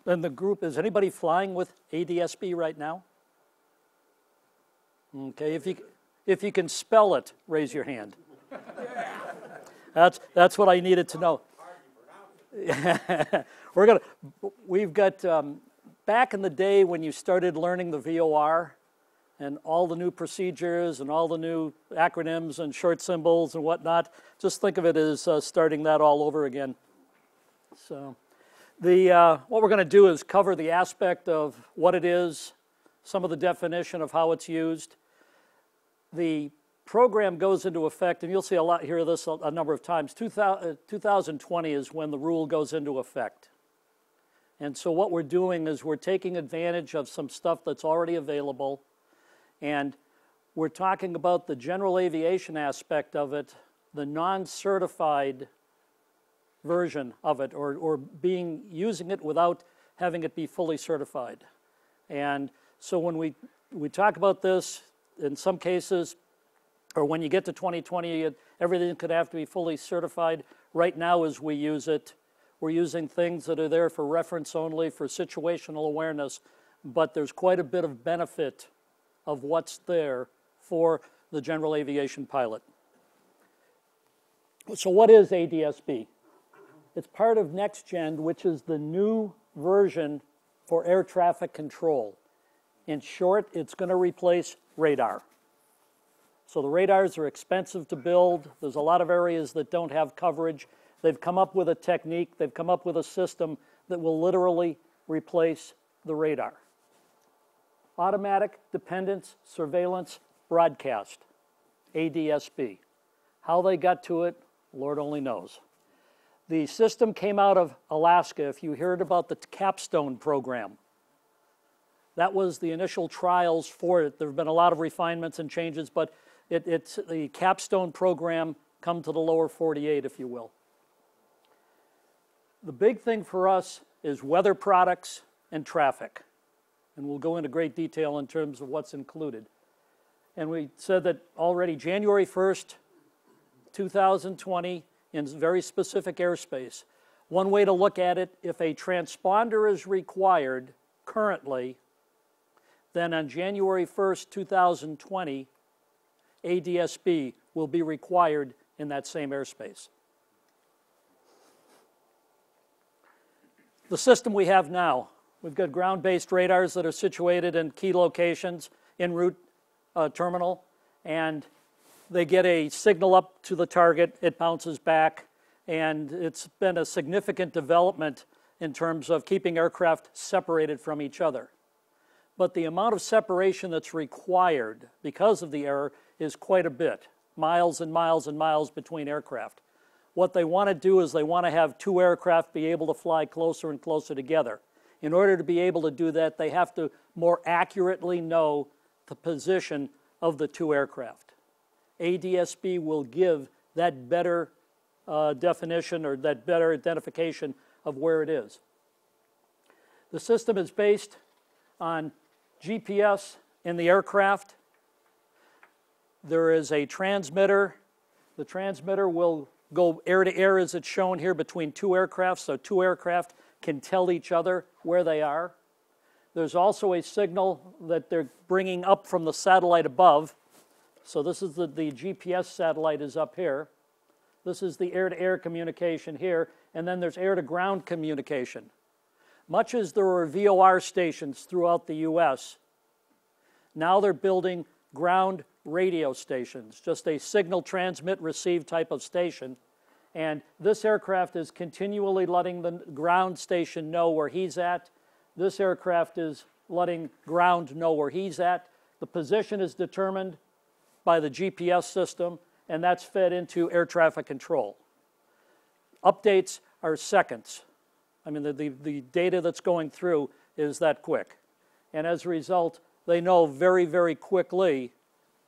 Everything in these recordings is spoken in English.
in the group, is anybody flying with ADSB right now? Okay, if you can spell it, raise your hand. That's what I needed to know. We've got, back in the day when you started learning the VOR and all the new procedures and all the new acronyms and short symbols and whatnot, just think of it as starting that all over again. So what we're going to do is cover the aspect of what it is, some of the definition of how it's used. The program goes into effect, and you'll see hear this a number of times. 2020 is when the rule goes into effect. And so what we're doing is we're taking advantage of some stuff that's already available, and we're talking about the general aviation aspect of it, the non-certified version of it, or using it without having it be fully certified. And so when we talk about this, in some cases, or when you get to 2020, everything could have to be fully certified. Right now, as we use it, we're using things that are there for reference only, for situational awareness, but there's quite a bit of benefit of what's there for the general aviation pilot. So what is ADSB? It's part of NextGen, which is the new version for air traffic control. In short, it's going to replace radar. So the radars are expensive to build. There's a lot of areas that don't have coverage. They've come up with a technique, they've come up with a system that will literally replace the radar. Automatic Dependence Surveillance Broadcast, ADSB. How they got to it, Lord only knows. The system came out of Alaska. If you heard about the Capstone program, that was the initial trials for it. There have been a lot of refinements and changes, but it's the Capstone program come to the lower 48, if you will. The big thing for us is weather products and traffic. And we'll go into great detail in terms of what's included. And we said that already January 1st, 2020, in very specific airspace. One way to look at it, if a transponder is required currently, then on January 1st, 2020, ADSB will be required in that same airspace. The system we have now, we've got ground-based radars that are situated in key locations, en route terminal, and they get a signal up to the target, it bounces back, and it's been a significant development in terms of keeping aircraft separated from each other. But the amount of separation that's required because of the error is quite a bit, miles and miles and miles between aircraft. What they want to do is they want to have two aircraft be able to fly closer and closer together. In order to be able to do that, they have to more accurately know the position of the two aircraft. ADSB will give that better definition or that better identification of where it is. The system is based on GPS in the aircraft. There is a transmitter. The transmitter will go air to air as it's shown here between two aircraft, so two aircraft can tell each other where they are. There's also a signal that they're bringing up from the satellite above. So this is the GPS satellite is up here. This is the air-to-air communication here, and then there's air-to-ground communication. Much as there are VOR stations throughout the U.S., now they're building ground radio stations, just a signal transmit receive type of station. And this aircraft is continually letting the ground station know where he's at. This aircraft is letting ground know where he's at. The position is determined by the GPS system, and that's fed into air traffic control. Updates are seconds. I mean, the data that's going through is that quick. And as a result, they know very, very quickly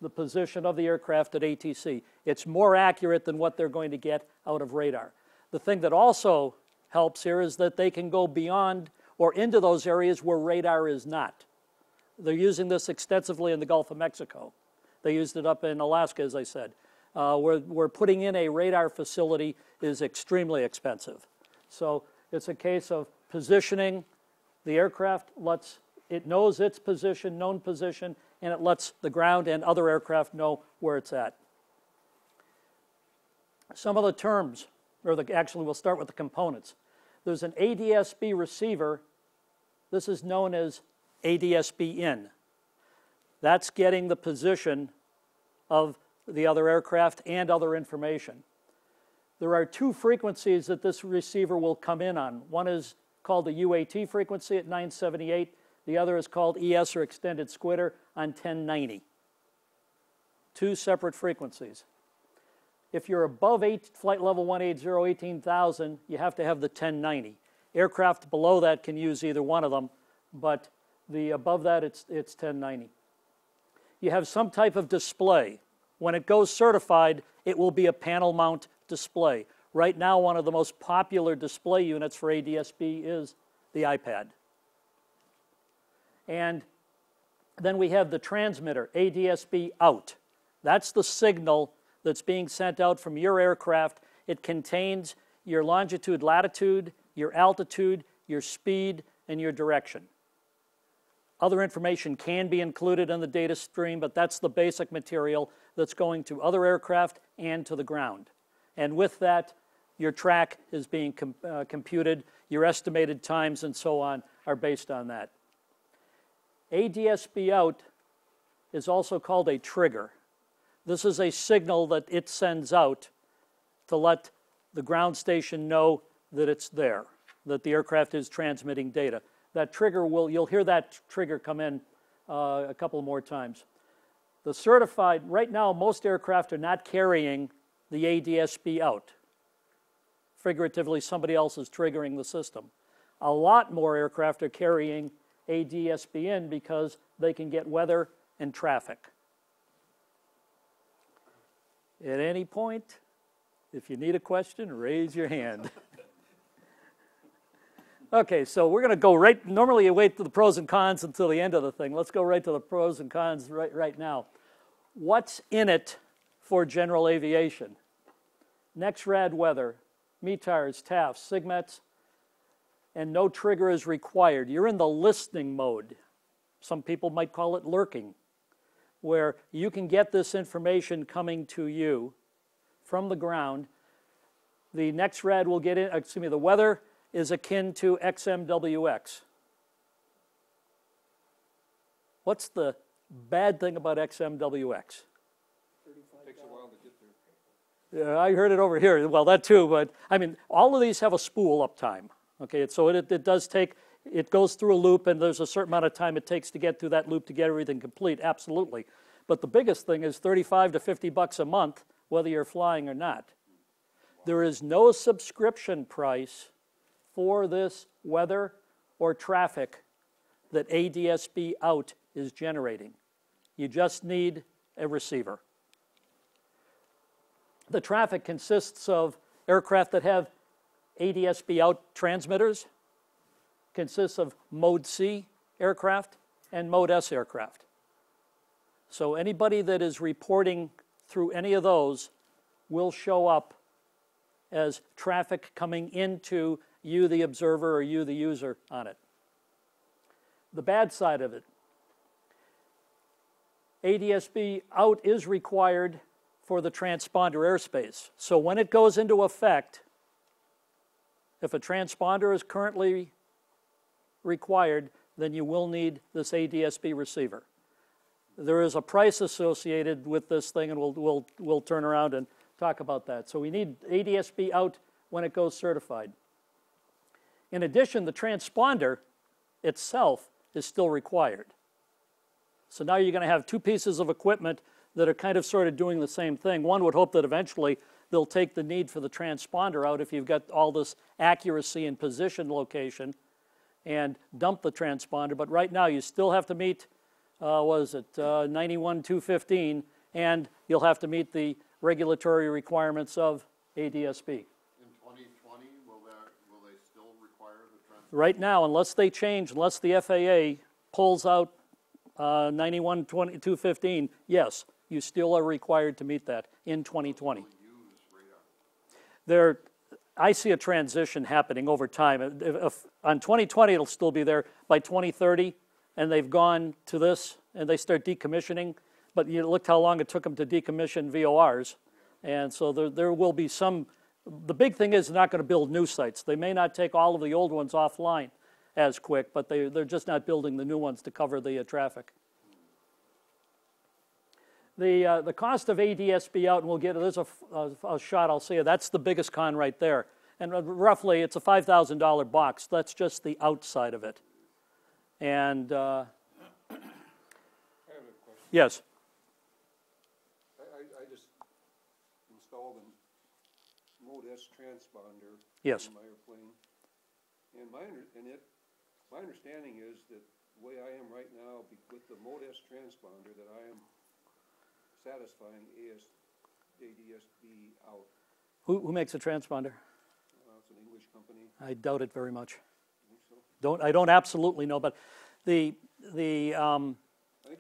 the position of the aircraft at ATC. It's more accurate than what they're going to get out of radar. The thing that also helps here is that they can go beyond or into those areas where radar is not. They're using this extensively in the Gulf of Mexico. They used it up in Alaska, as I said. Where putting in a radar facility is extremely expensive. So it's a case of positioning The aircraft it knows its position, known position, and it lets the ground and other aircraft know where it's at. Some of the terms, actually we'll start with the components. There's an ADS-B receiver. This is known as ADS-B in. That's getting the position of the other aircraft and other information. There are two frequencies that this receiver will come in on. One is called the UAT frequency at 978. The other is called ES, or extended squitter, on 1090. Two separate frequencies. If you're above flight level 180, 18,000, you have to have the 1090. Aircraft below that can use either one of them, but above that, it's 1090. You have some type of display. When it goes certified, it will be a panel mount display. Right now, one of the most popular display units for ADS-B is the iPad. And then we have the transmitter, ADS-B out. That's the signal that's being sent out from your aircraft. It contains your longitude, latitude, your altitude, your speed, and your direction. Other information can be included in the data stream, but that's the basic material that's going to other aircraft and to the ground. And with that, your track is being computed, your estimated times and so on are based on that. ADS-B out is also called a trigger. This is a signal that it sends out to let the ground station know that it's there, that the aircraft is transmitting data. That trigger you'll hear that trigger come in a couple more times. The certified, right now most aircraft are not carrying the ADS-B out. Figuratively, somebody else is triggering the system. A lot more aircraft are carrying ADS-B in because they can get weather and traffic. At any point, if you need a question, raise your hand. Okay, so we're going to go right, normally you wait to the pros and cons until the end of the thing. Let's go right to the pros and cons right now. What's in it for general aviation? NEXRAD weather, METARs, TAFs, SIGMETs, and no trigger is required. You're in the listening mode. Some people might call it lurking, where you can get this information coming to you from the ground. The NEXRAD will get in, the weather is akin to XMWX. What's the bad thing about XMWX? Takes a while to get there. Yeah, I heard it over here. Well, that too, but I mean, all of these have a spool up time. Okay, so it does take, it goes through a loop, and there's a certain amount of time it takes to get through that loop to get everything complete, absolutely. But the biggest thing is $35 to $50 a month, whether you're flying or not. There is no subscription price for this weather or traffic that ADS-B out is generating. You just need a receiver. The traffic consists of aircraft that have ADS-B out transmitters, consists of Mode C aircraft and Mode S aircraft. So anybody that is reporting through any of those will show up as traffic coming into you, the observer, or you, the user, on it. The bad side of it, ADS-B out is required for the transponder airspace. So when it goes into effect, if a transponder is currently required, then you will need this ADS-B receiver. There is a price associated with this thing, and we'll turn around and talk about that. So we need ADS-B out when it goes certified. In addition, the transponder itself is still required. So now you're going to have two pieces of equipment that are kind of sort of doing the same thing. One would hope that eventually they'll take the need for the transponder out if you've got all this accuracy and position location and dump the transponder. But right now you still have to meet, 91-215, and you'll have to meet the regulatory requirements of ADS-B. Right now, unless they change, unless the FAA pulls out 91-215, yes, you still are required to meet that in 2020. I see a transition happening over time. On 2020, it'll still be there. By 2030, and they've gone to this, and they start decommissioning. But you looked how long it took them to decommission VORs. And so there will be some. The big thing is they're not going to build new sites. They may not take all of the old ones offline as quick, but they're just not building the new ones to cover the traffic. The cost of ADSB out, and we'll get, there's a shot I'll see you, that's the biggest con right there. And roughly it's a $5,000 box. That's just the outside of it. And I have a question. yes. I just installed a Mode S transponder Yes. in my airplane, and my understanding is that the way I am right now with the Mode S transponder that I am satisfying ADSB out. Who makes a transponder? It's an English company. I doubt it very much. I think so. I don't absolutely know, but the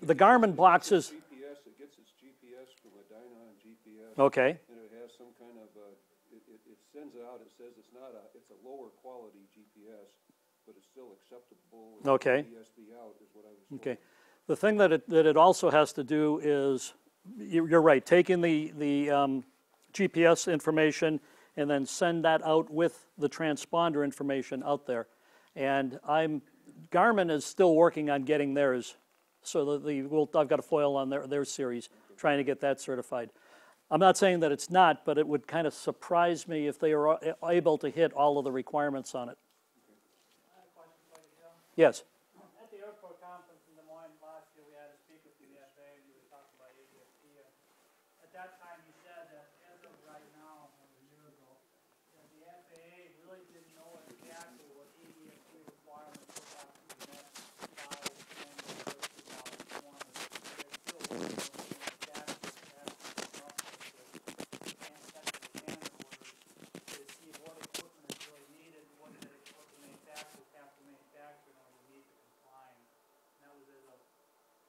Garmin boxes. GPS, it gets its GPS from a Dynon GPS. Okay. And it has some kind of it sends it out. It says it's a lower quality GPS, but it's still acceptable. Okay. ADSB out is what I was told. Okay. The thing that it also has to do is, you're right, taking the GPS information and then send that out with the transponder information out there. And Garmin is still working on getting theirs. So I've got a foil on their series, trying to get that certified. I'm not saying that it's not, but it would kind of surprise me if they are able to hit all of the requirements on it. I have a question for you, Joe. Yes. At the airport conference in Des Moines last year, we had a speaker from the FAA, and he was talking about ADSB. At that time, he said that as of right now, or a year ago, that the FAA really didn't know exactly what ADSB requirements would have to be met by January 2020. They're still working on the exact see what equipment is really needed, what the manufacturers have to manufacture in order to meet the compliance. And that was as of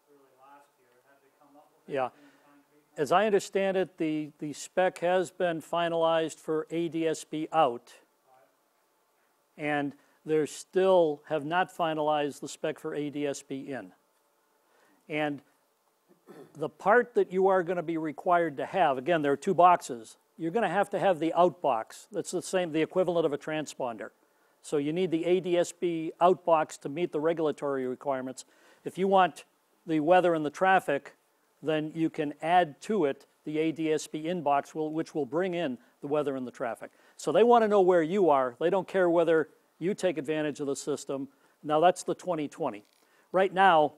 early last year. Have they come up with Yeah. anything concrete? As I understand it, the spec has been finalized for ADSB out, and they still have not finalized the spec for ADSB in. And the part that you are going to be required to have, again, there are two boxes. You're going to have the out box. That's the equivalent of a transponder. So you need the ADSB out box to meet the regulatory requirements. If you want the weather and the traffic, then you can add to it the ADSB in box, which will bring in the weather and the traffic. So they want to know where you are. They don't care whether you take advantage of the system. Now that's the 2020. Right now,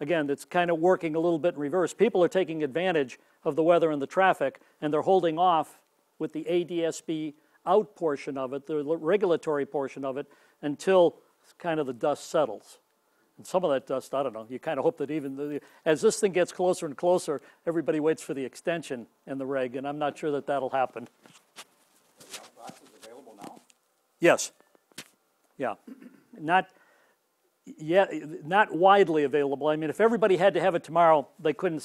again, it's kind of working a little bit in reverse. People are taking advantage of the weather and the traffic, and they're holding off with the ADSB out portion of it, the regulatory portion of it, until kind of the dust settles. And some of that dust, I don't know, you kind of hope that as this thing gets closer and closer, everybody waits for the extension in the reg, and I'm not sure that that'll happen. Are the out boxes available now? Yes. Yeah. Not widely available. I mean, if everybody had to have it tomorrow, they couldn't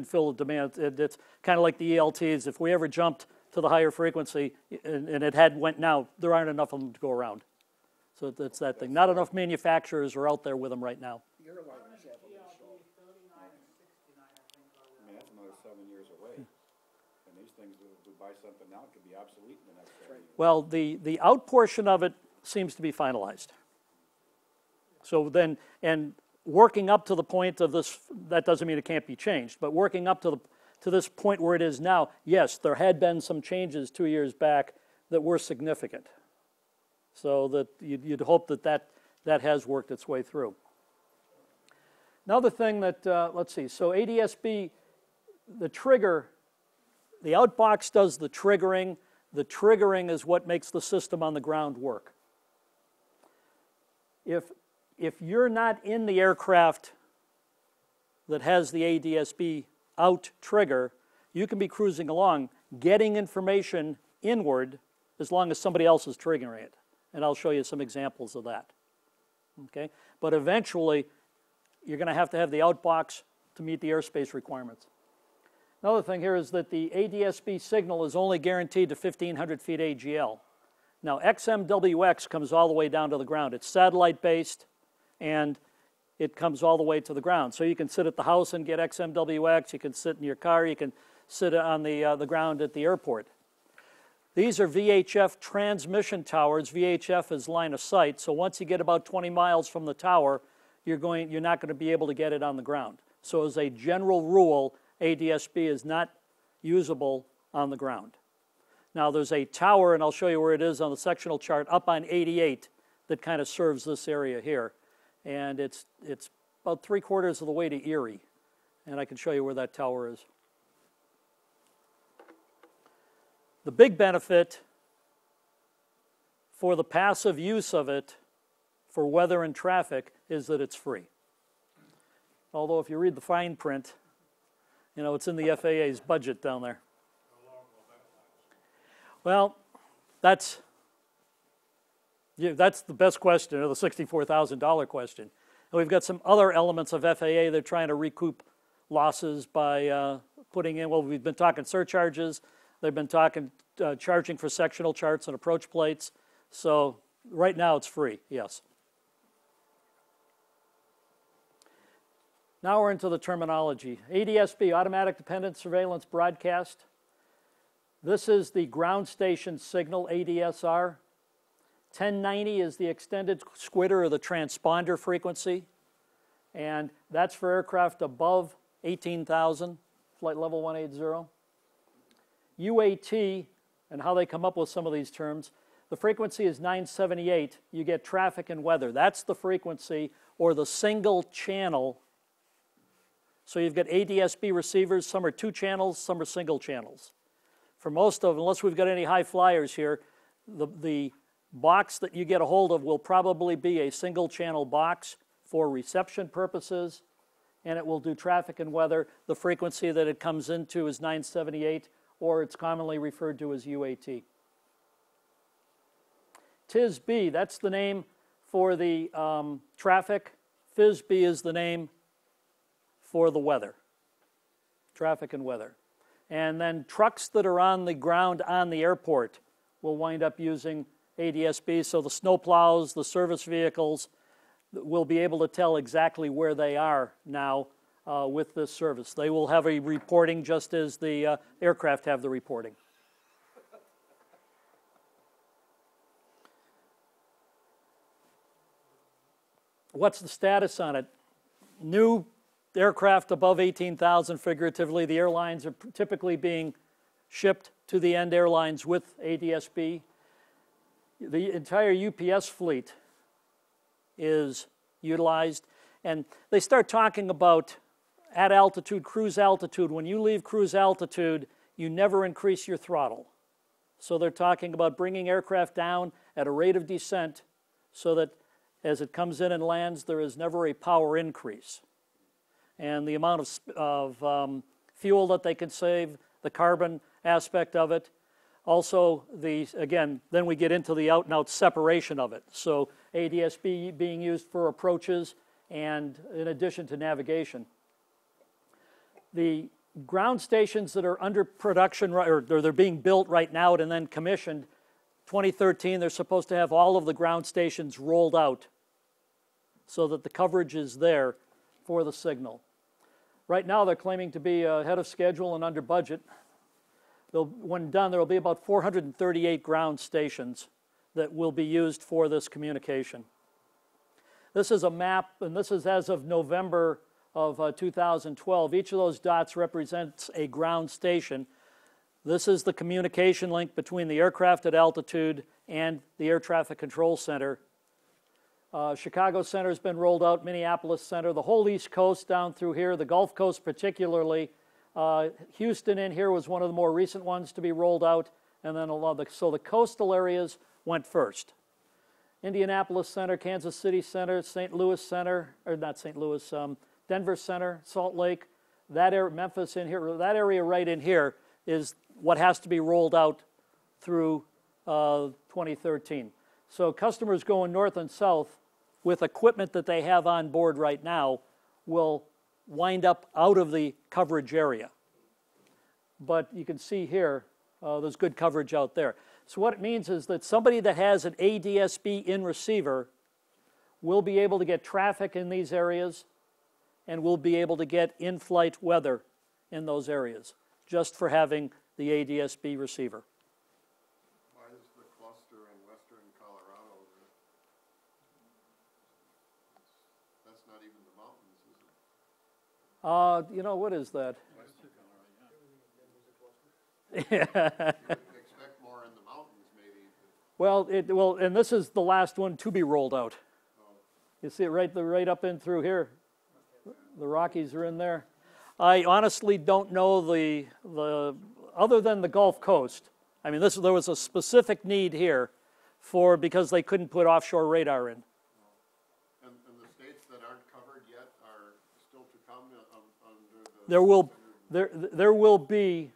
fill the demand. It's kind of like the ELTs. If we ever jumped to the higher frequency and it went now, there aren't enough of them to go around. So that's that thing. Not enough manufacturers are out there with them right now. I mean, that's another 7 years away. And these things, if we buy something now, it could be obsolete in the next 7 years. Well, the out portion of it seems to be finalized. So then, and working up to the point of this, that doesn't mean it can't be changed, but working up to this point where it is now, yes, there had been some changes 2 years back that were significant. So that you'd hope that has worked its way through. Another thing that, let's see, so ADSB, the trigger, the outbox does the triggering. The triggering is what makes the system on the ground work. If you're not in the aircraft that has the ADSB out trigger, you can be cruising along, getting information inward as long as somebody else is triggering it. And I'll show you some examples of that. Okay? But eventually, you're going to have the outbox to meet the airspace requirements. Another thing here is that the ADSB signal is only guaranteed to 1,500 feet AGL. Now, XMWX comes all the way down to the ground. It's satellite-based, and it comes all the way to the ground. So you can sit at the house and get XMWX. You can sit in your car. You can sit on the ground at the airport. These are VHF transmission towers. VHF is line of sight. So once you get about 20 miles from the tower, you're not going to be able to get it on the ground. So as a general rule, ADS-B is not usable on the ground. Now there's a tower, and I'll show you where it is on the sectional chart, up on 88 that kind of serves this area here. And it's about 3/4 of the way to Erie. And I can show you where that tower is. The big benefit for the passive use of it for weather and traffic is that it's free. Although if you read the fine print, you know, it's in the FAA's budget down there. Well, that's the best question, or the $64,000 question. And we've got some other elements of FAA. They're trying to recoup losses by putting in, well, we've been talking surcharges. They've been talking charging for sectional charts and approach plates. So right now it's free, yes. Now we're into the terminology. ADS-B, Automatic Dependent Surveillance Broadcast. This is the ground station signal, ADSR. 1090 is the extended squitter or the transponder frequency. And that's for aircraft above 18,000, flight level 180. UAT, and how they come up with some of these terms, the frequency is 978. You get traffic and weather. That's the frequency or the single channel. So you've got ADS-B receivers. Some are 2 channels, some are single channels. For most of them, unless we've got any high flyers here, the box that you get a hold of will probably be a single channel box for reception purposes, and it will do traffic and weather. The frequency that it comes into is 978, or it's commonly referred to as UAT. TIS-B, that's the name for the traffic. FIS-B is the name for the weather, traffic and weather. And then trucks that are on the ground on the airport will wind up using ADS-B. So the snowplows, the service vehicles will be able to tell exactly where they are now with this service. They will have a reporting just as the aircraft have the reporting. What's the status on it? New aircraft above 18,000, figuratively, the airlines are typically being shipped to the end airlines with ADS-B. The entire UPS fleet is utilized, and they start talking about at altitude, cruise altitude. When you leave cruise altitude, you never increase your throttle. So they're talking about bringing aircraft down at a rate of descent so that as it comes in and lands, there is never a power increase. And the amount of fuel that they can save, the carbon aspect of it. Also, again, then we get into the out-and-out separation of it. So ADS-B being used for approaches and in addition to navigation. The ground stations that are under production, or they're being built right now and then commissioned, 2013, they're supposed to have all of the ground stations rolled out so that the coverage is there for the signal. Right now, they're claiming to be ahead of schedule and under budget. When done, there will be about 438 ground stations that will be used for this communication. This is a map, and this is as of November of 2012. Each of those dots represents a ground station. This is the communication link between the aircraft at altitude and the Air Traffic Control Center. Chicago Center has been rolled out, Minneapolis Center, the whole East Coast down through here, the Gulf Coast particularly. Houston in here was one of the more recent ones to be rolled out, and then so the coastal areas went first. Indianapolis Center, Kansas City Center, St. Louis Center, or not St. Louis, Denver Center, Salt Lake, that area, Memphis in here, that area right in here is what has to be rolled out through 2013. So customers going north and south with equipment that they have on board right now will wind up out of the coverage area. But you can see here, there's good coverage out there. So what it means is that somebody that has an ADS-B in receiver will be able to get traffic in these areas and will be able to get in-flight weather in those areas just for having the ADS-B receiver. Why is the cluster in western Colorado there? That's not even the mountains, is it? You know, what is that? You would expect more in the mountains, maybe. Well, and this is the last one to be rolled out. Oh. You see it right up in through here. The Rockies are in there. I honestly don't know the other than the Gulf Coast. I mean, there was a specific need here because they couldn't put offshore radar in. And the states that aren't covered yet are still to come under the... There will be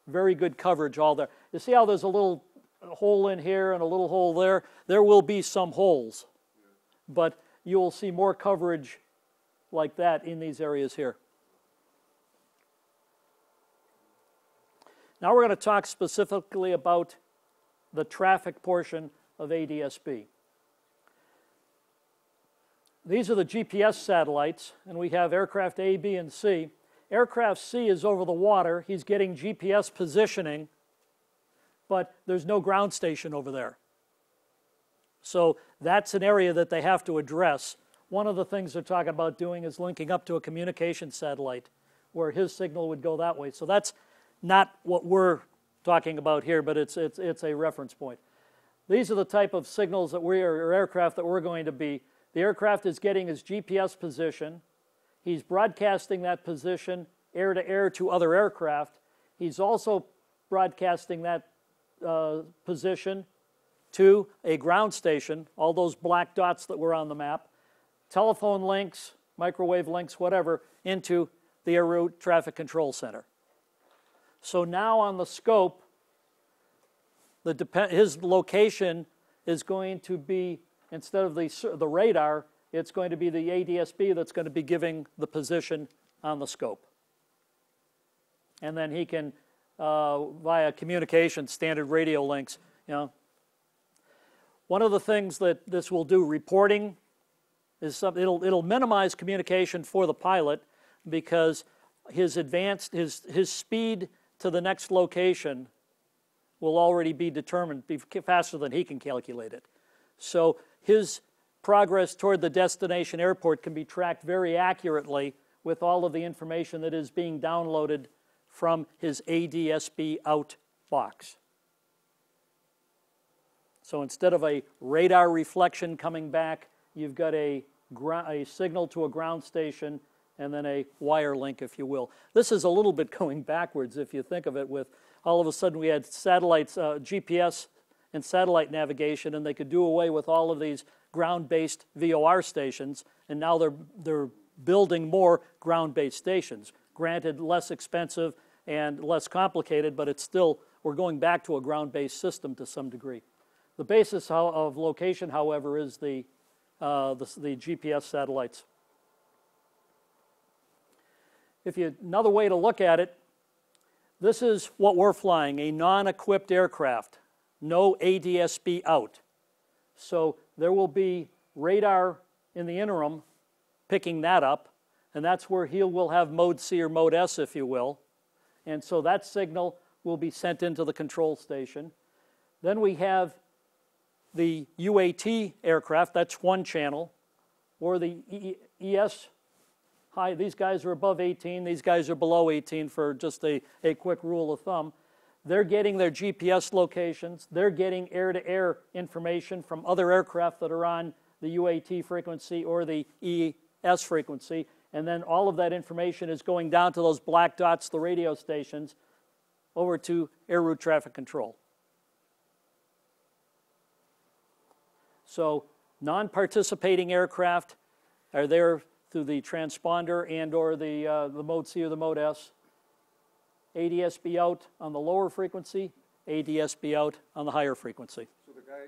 very good coverage all there. You see how there's a little hole in here and a little hole there? There will be some holes, but you will see more coverage like that in these areas here. Now we're going to talk specifically about the traffic portion of ADS-B. These are the GPS satellites, and we have aircraft A, B, and C. Aircraft C is over the water. He's getting GPS positioning, but there's no ground station over there. So that's an area that they have to address. One of the things they're talking about doing is linking up to a communication satellite where his signal would go that way. So that's not what we're talking about here, but it's a reference point. These are the type of signals that or aircraft that we're going to be. The aircraft is getting his GPS position. He's broadcasting that position air to air to other aircraft. He's also broadcasting that position to a ground station, all those black dots that were on the map, telephone links, microwave links, whatever, into the Air Route Traffic Control Center. So now on the scope, his location is going to be, instead of the radar, it's going to be the ADS-B that's going to be giving the position on the scope. And then he can, via communication, standard radio links, One of the things that this will do, reporting, is it'll minimize communication for the pilot because his speed to the next location will already be determined faster than he can calculate it. So his progress toward the destination airport can be tracked very accurately with all of the information that is being downloaded from his ADS-B out box. So instead of a radar reflection coming back, you've got a signal to a ground station and then a wire link, if you will. This is a little bit going backwards if you think of it, with all of a sudden we had satellites, GPS and satellite navigation, and they could do away with all of these ground-based VOR stations, and now they're building more ground-based stations. Granted, less expensive and less complicated, but it's still, we're going back to a ground-based system to some degree. The basis of location, however, is the GPS satellites. Another way to look at it, this is what we're flying, a non-equipped aircraft, no ADS-B out. So there will be radar in the interim picking that up, and that's where he will have mode C or mode S, if you will. And so that signal will be sent into the control station. Then we have the UAT aircraft, that's one channel, or the ES. Hi, these guys are above 18, these guys are below 18 for just a quick rule of thumb. They're getting their GPS locations, they're getting air-to-air information from other aircraft that are on the UAT frequency or the ES frequency, and then all of that information is going down to those black dots, the radio stations, over to Air Route Traffic Control. So non-participating aircraft are there through the transponder and or the mode C or the mode S. ADS-B out on the lower frequency, ADS-B out on the higher frequency. So the guy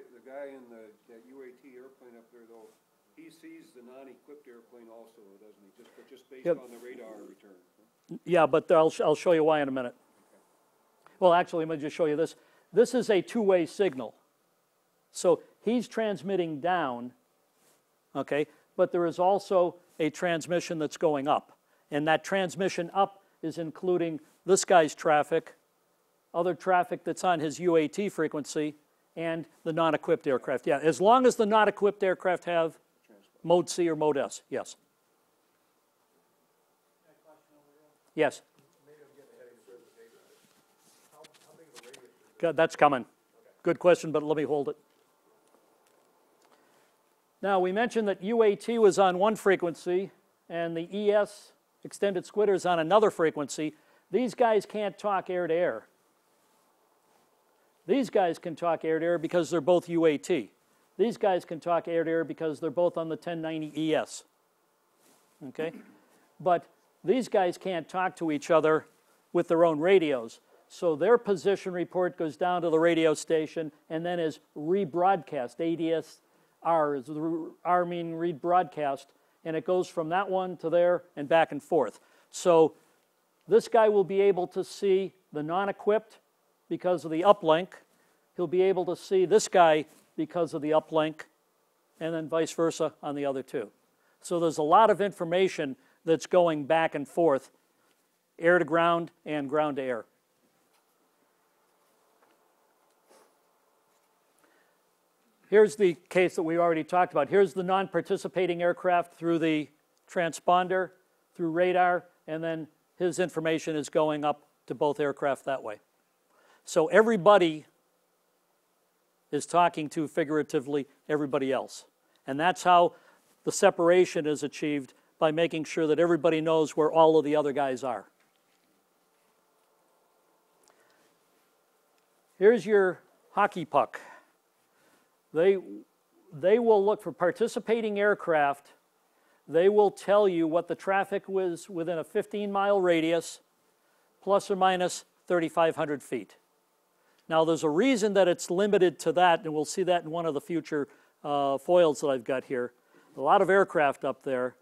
in that UAT airplane up there, though, he sees the non-equipped airplane also, doesn't he? Just based on the radar return. Yeah, but I'll show you why in a minute. Okay. Well, actually, let me just show you this. this is a two-way signal. So he's transmitting down, okay, but there is also a transmission that's going up. And that transmission up is including this guy's traffic, other traffic that's on his UAT frequency, and the non-equipped aircraft. Yeah, as long as the not-equipped aircraft have Mode C or Mode S, yes. Yes. God, that's coming. Good question, but let me hold it. Now, we mentioned that UAT was on one frequency, and the ES, extended squitter, is on another frequency. These guys can't talk air-to-air. These guys can talk air-to-air because they're both UAT. These guys can talk air-to-air because they're both on the 1090 ES. Okay? But these guys can't talk to each other with their own radios. So their position report goes down to the radio station and then is rebroadcast. ADSR is R meaning rebroadcast, and it goes from that one to there and back and forth. So this guy will be able to see the non-equipped because of the uplink. He'll be able to see this guy because of the uplink, and then vice versa on the other two. So there's a lot of information that's going back and forth, air to ground and ground to air. Here's the case that we already talked about. Here's the non-participating aircraft through the transponder, through radar, and then his information is going up to both aircraft that way. So everybody is talking to, figuratively, everybody else. And that's how the separation is achieved, by making sure that everybody knows where all of the other guys are. Here's your hockey puck. They will look for participating aircraft. They will tell you what the traffic was within a 15-mile radius, plus or minus 3,500 feet. Now, there's a reason that it's limited to that, and we'll see that in one of the future foils that I've got here. A lot of aircraft up there.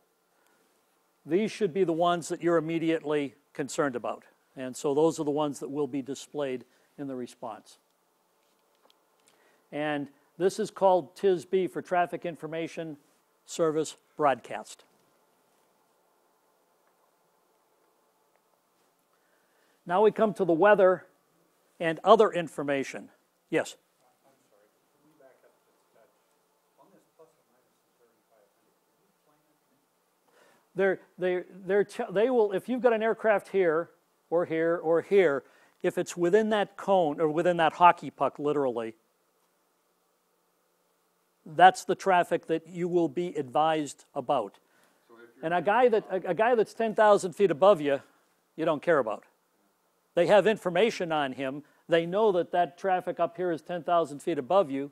These should be the ones that you're immediately concerned about. And so those are the ones that will be displayed in the response. And this is called TISB for Traffic Information Service Broadcast. Now we come to the weather and other information. Yes? I'm sorry, can we back up just a touch? On this plus or minus 3,500, can you explain that to me? They will, if you've got an aircraft here, or here, or here, if it's within that cone, or within that hockey puck, literally, that's the traffic that you will be advised about. And a guy that's 10,000 feet above you, you don't care about. They have information on him. They know that that traffic up here is 10,000 feet above you,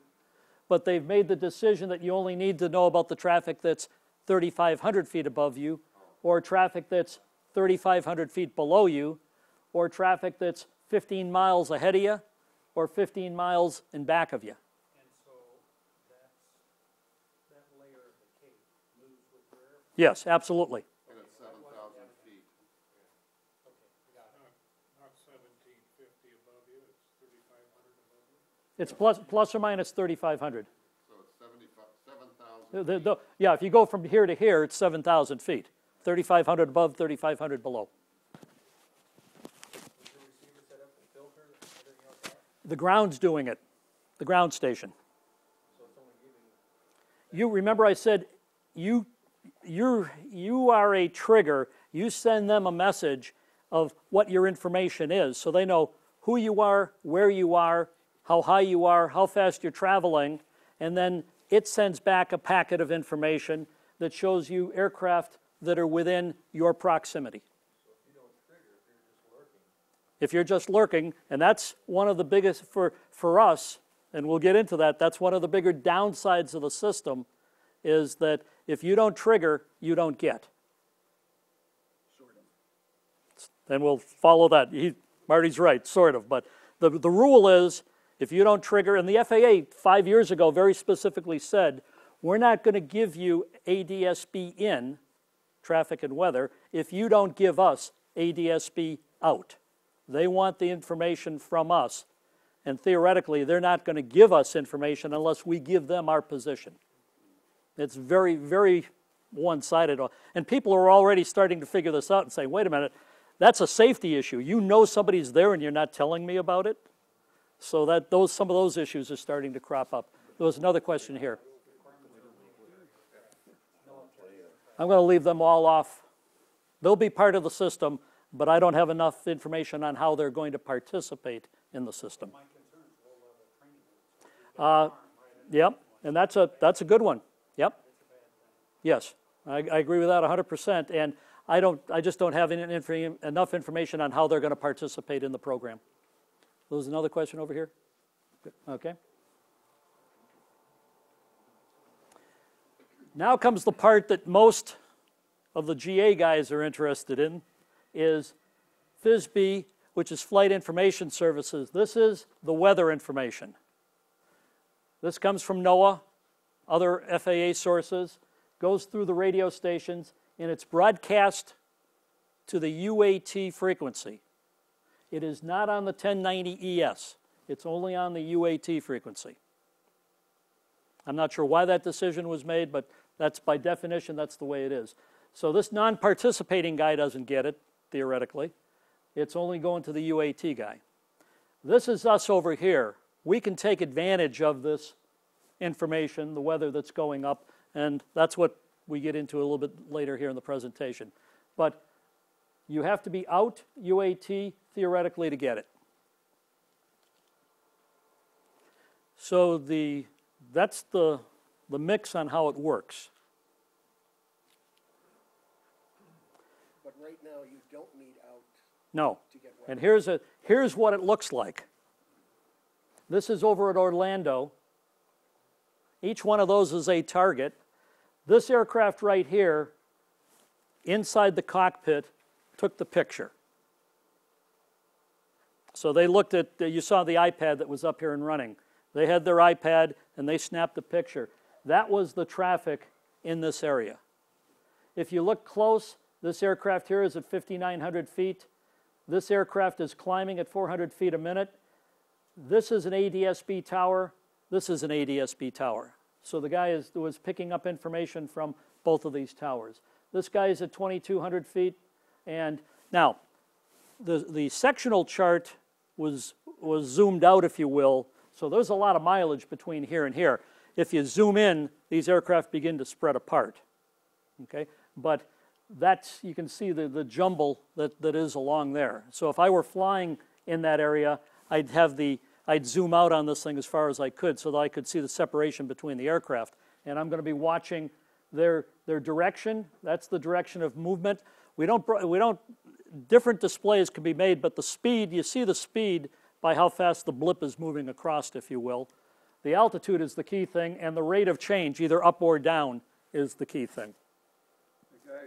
but they've made the decision that you only need to know about the traffic that's 3,500 feet above you, or traffic that's 3,500 feet below you, or traffic that's 15 miles ahead of you, or 15 miles in back of you. And so that layer of the cape moves with your airplane? Yes, absolutely. And it's 7,000 feet. Okay, got it. Not 1,750 above you, it's 3,500 above you. It's plus or minus 3,500. So it's 7,000. Yeah, if you go from here to here, it's 7,000 feet. 3,500 above, 3,500 below. Is your receiver set up with filter and everything else out? The ground's doing it, the ground station. So it's only giving... You remember I said you are a trigger. You send them a message of what your information is, so they know who you are, where you are, how high you are, how fast you're traveling, and then it sends back a packet of information that shows you aircraft that are within your proximity. So if you don't trigger, if you're just lurking... If you're just lurking, and that's one of the biggest, for us, and we'll get into that, that's one of the bigger downsides of the system, is that if you don't trigger, you don't get. Sort of. Then we'll follow that. Marty's right, sort of. But the rule is, if you don't trigger, and the FAA 5 years ago very specifically said, we're not going to give you ADSB in, traffic and weather, if you don't give us ADSB out. They want the information from us. and theoretically, they're not going to give us information unless we give them our position. It's very, very one-sided. And people are already starting to figure this out and say, wait a minute, that's a safety issue. You know somebody's there and you're not telling me about it? So that some of those issues are starting to crop up. There was another question here. I'm going to leave them all off. They'll be part of the system, but I don't have enough information on how they're going to participate in the system. Yep, and that's a good one. Yep. Yes, I agree with that 100%. And I just don't have enough information on how they're going to participate in the program. There was another question over here. Okay. Now comes the part that most of the GA guys are interested in, is FISB, which is Flight Information Services. This is the weather information. This comes from NOAA, other FAA sources, goes through the radio stations, and it's broadcast to the UAT frequency. It is not on the 1090 ES. It's only on the UAT frequency. I'm not sure why that decision was made, but that's by definition, that's the way it is. So this non-participating guy doesn't get it, theoretically. It's only going to the UAT guy. This is us over here. We can take advantage of this information, the weather that's going up, and that's what we get into a little bit later here in the presentation. But you have to be out UAT theoretically to get it. So that's the mix on how it works. But right now you don't need out No. to get weather. And here's what it looks like. This is over at Orlando. Each one of those is a target. This aircraft right here, inside the cockpit, took the picture. So they looked at, you saw the iPad that was up here and running. They had their iPad and they snapped the picture. That was the traffic in this area. If you look close, this aircraft here is at 5,900 feet. This aircraft is climbing at 400 feet a minute. This is an ADS-B tower. This is an ADS-B tower. So the guy was picking up information from both of these towers. This guy is at 2,200 feet. And now, the sectional chart was zoomed out, if you will. So there's a lot of mileage between here and here. If you zoom in, these aircraft begin to spread apart. Okay? But you can see the jumble that is along there. So if I were flying in that area, I'd zoom out on this thing as far as I could so that I could see the separation between the aircraft. And I'm going to be watching their direction. That's the direction of movement. Different displays can be made, but the speed, you see the speed by how fast the blip is moving across, if you will. The altitude is the key thing, and the rate of change, either up or down, is the key thing. The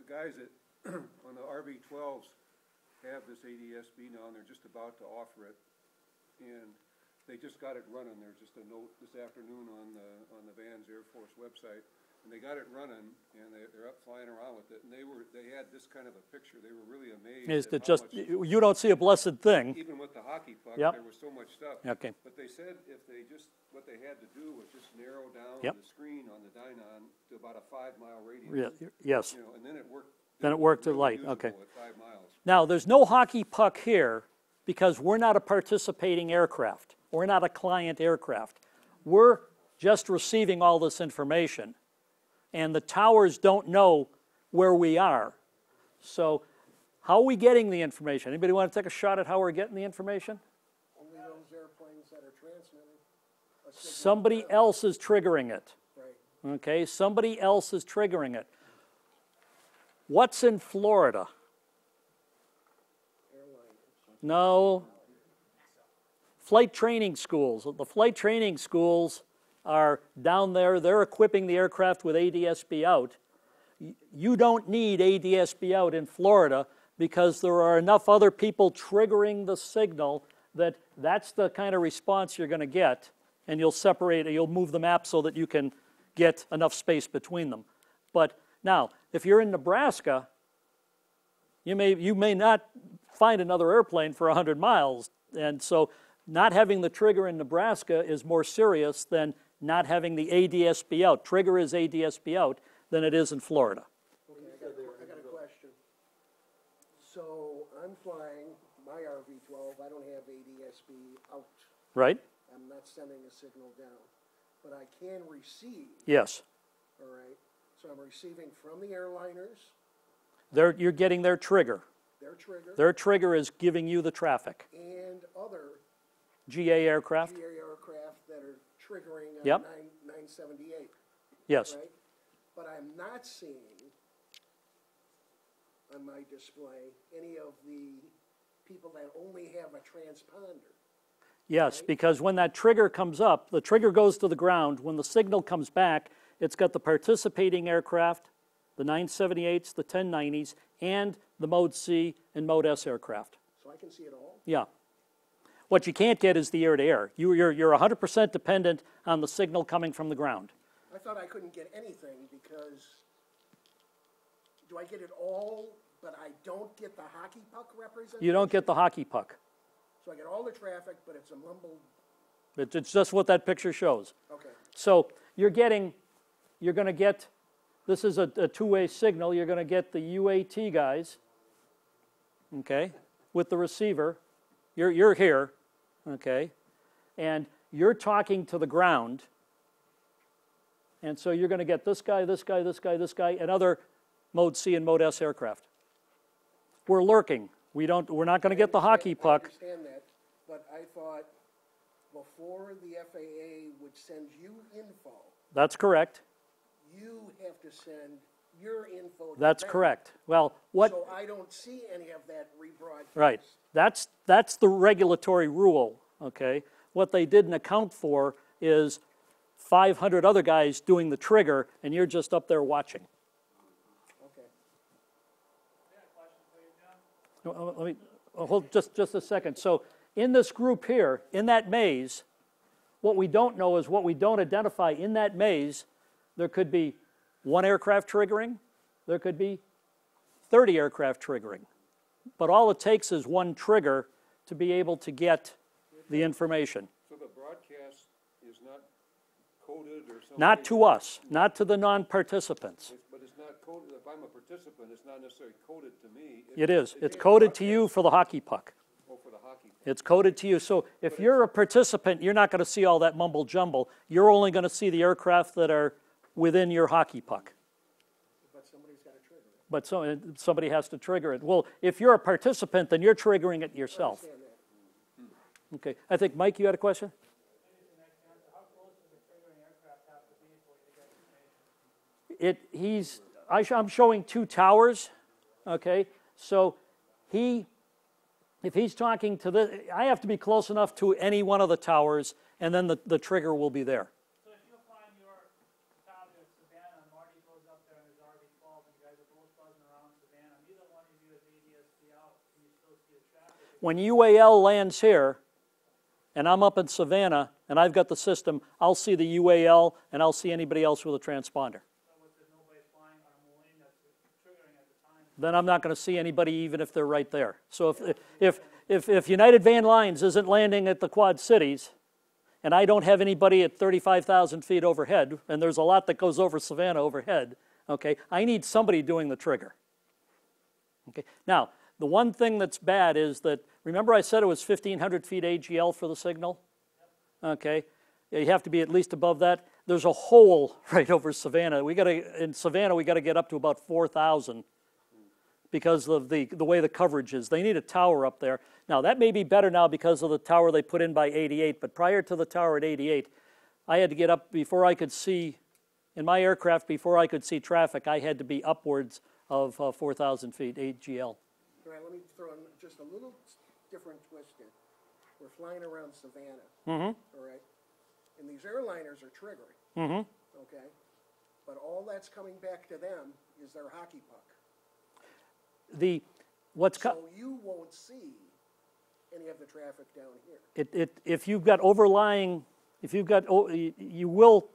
guys that on the RB-12s have this ADS-B now, and they're just about to offer it, and they just got it running. There's just a note this afternoon on the Vans Air Force website, and they got it running, and they're up flying around with it, and they had this kind of a picture. They were really amazed at how much, you don't see a blessed thing. even with the hockey puck, Yep. there was so much stuff. Okay. But they said what they had to do was just narrow down Yep. the screen on the Dynon to about a 5-mile radius. Yes. You know, and then it worked. Then it worked to really light. usable Okay. At 5 miles. Now, there's no hockey puck here because we're not a participating aircraft. We're not a client aircraft. We're just receiving all this information. And the towers don't know where we are. So how are we getting the information? Anybody want to take a shot at how we're getting the information? Only those airplanes that are transmitting a signal. Somebody else is triggering it. Right. Okay, somebody else is triggering it. What's in Florida? Airline. No. Flight training schools. The flight training schools are down there. They're equipping the aircraft with ADS-B out. You don't need ADS-B out in Florida because there are enough other people triggering the signal that's the kind of response you're going to get, and you'll move the map so that you can get enough space between them. But now, if you're in Nebraska, you may not find another airplane for 100 miles And so not having the trigger in Nebraska is more serious than not having the ADSB out. Trigger is ADSB out than it is in Florida. Okay, I got a question. So I'm flying my RV-12, I don't have ADSB out. Right? I'm not sending a signal down, but I can receive, Yes. all right? So I'm receiving from the airliners, You're getting their trigger. their trigger, Their trigger is giving you the traffic. and other GA aircraft? GA aircraft that are triggering on Yep. 978, Yes. right? But I'm not seeing on my display any of the people that only have a transponder. Yes, Right. because when that trigger comes up, the trigger goes to the ground. When the signal comes back, it's got the participating aircraft, the 978s, the 1090s, and the Mode C and Mode S aircraft. So I can see it all? Yeah. What you can't get is the air-to-air. You're 100% dependent on the signal coming from the ground. I thought I couldn't get anything because, do I get it all, but I don't get the hockey puck representation? You don't get the hockey puck. So I get all the traffic, but it's a mumbled, It's just what that picture shows. okay. So you're going to get, this is a two-way signal, you're going to get the UAT guys, okay, with the receiver. You're here, okay, and you're talking to the ground, and so you're going to get this guy, this guy, this guy, this guy, and other Mode C and Mode S aircraft. We're lurking. We're not going to get the hockey I puck. understand that, but I thought before the FAA would send you info, That's correct. you have to send your info to That's them. correct. Well, what? So I don't see any of that rebroadcast. Right. That's the regulatory rule, okay? What they didn't account for is 500 other guys doing the trigger, and you're just up there watching. Okay. Let me hold just a second. So in this group here, in that maze, what we don't know is what we don't identify in that maze, there could be one aircraft triggering, there could be 30 aircraft triggering. But all it takes is one trigger to be able to get the information. So the broadcast is not coded or something? Not to us, not to the non-participants. But it's not coded, if I'm a participant, it's not necessarily coded to me. It is. It's being coded to you broadcast- for the hockey puck. Oh, for the hockey. It's coded to you. So if you're a participant, you're not going to see all that mumble jumble. You're only going to see the aircraft that are within your hockey puck. But somebody's got to trigger it. But somebody has to trigger it. Well, if you're a participant, then you're triggering it I yourself. understand that. Okay. I think, Mike, you had a question? How close does the triggering aircraft have to be for you to get information? I'm showing two towers, okay? So if he's talking to I have to be close enough to any one of the towers, and then the trigger will be there. So if you're flying your tower to Savannah and Marty goes up there and there's RV-12 and you guys are both buzzing around Savannah, neither one of you has ADSB out, can you still see the traffic? When UAL lands here, and I'm up in Savannah, and I've got the system, I'll see the UAL, and I'll see anybody else with a transponder. So if there's nobody flying on a Moline that's triggering at the time, Then I'm not going to see anybody even if they're right there. So if United Van Lines isn't landing at the Quad Cities, and I don't have anybody at 35,000 feet overhead, and there's a lot that goes over Savannah overhead, okay, I need somebody doing the trigger. Okay. Now, the one thing that's bad is that, remember I said it was 1,500 feet AGL for the signal? Okay. You have to be at least above that. There's a hole right over Savannah. In Savannah, we got to get up to about 4,000 because of the way the coverage is. They need a tower up there. Now, that may be better now because of the tower they put in by 88, but prior to the tower at 88, I had to get up before I could see, in my aircraft, before I could see traffic, I had to be upwards of 4,000 feet AGL. All right, let me throw in just a little different twist here. We're flying around Savannah, all right? And these airliners are triggering, okay? But all that's coming back to them is their hockey puck. So you won't see any of the traffic down here. If you've got overlying, you will,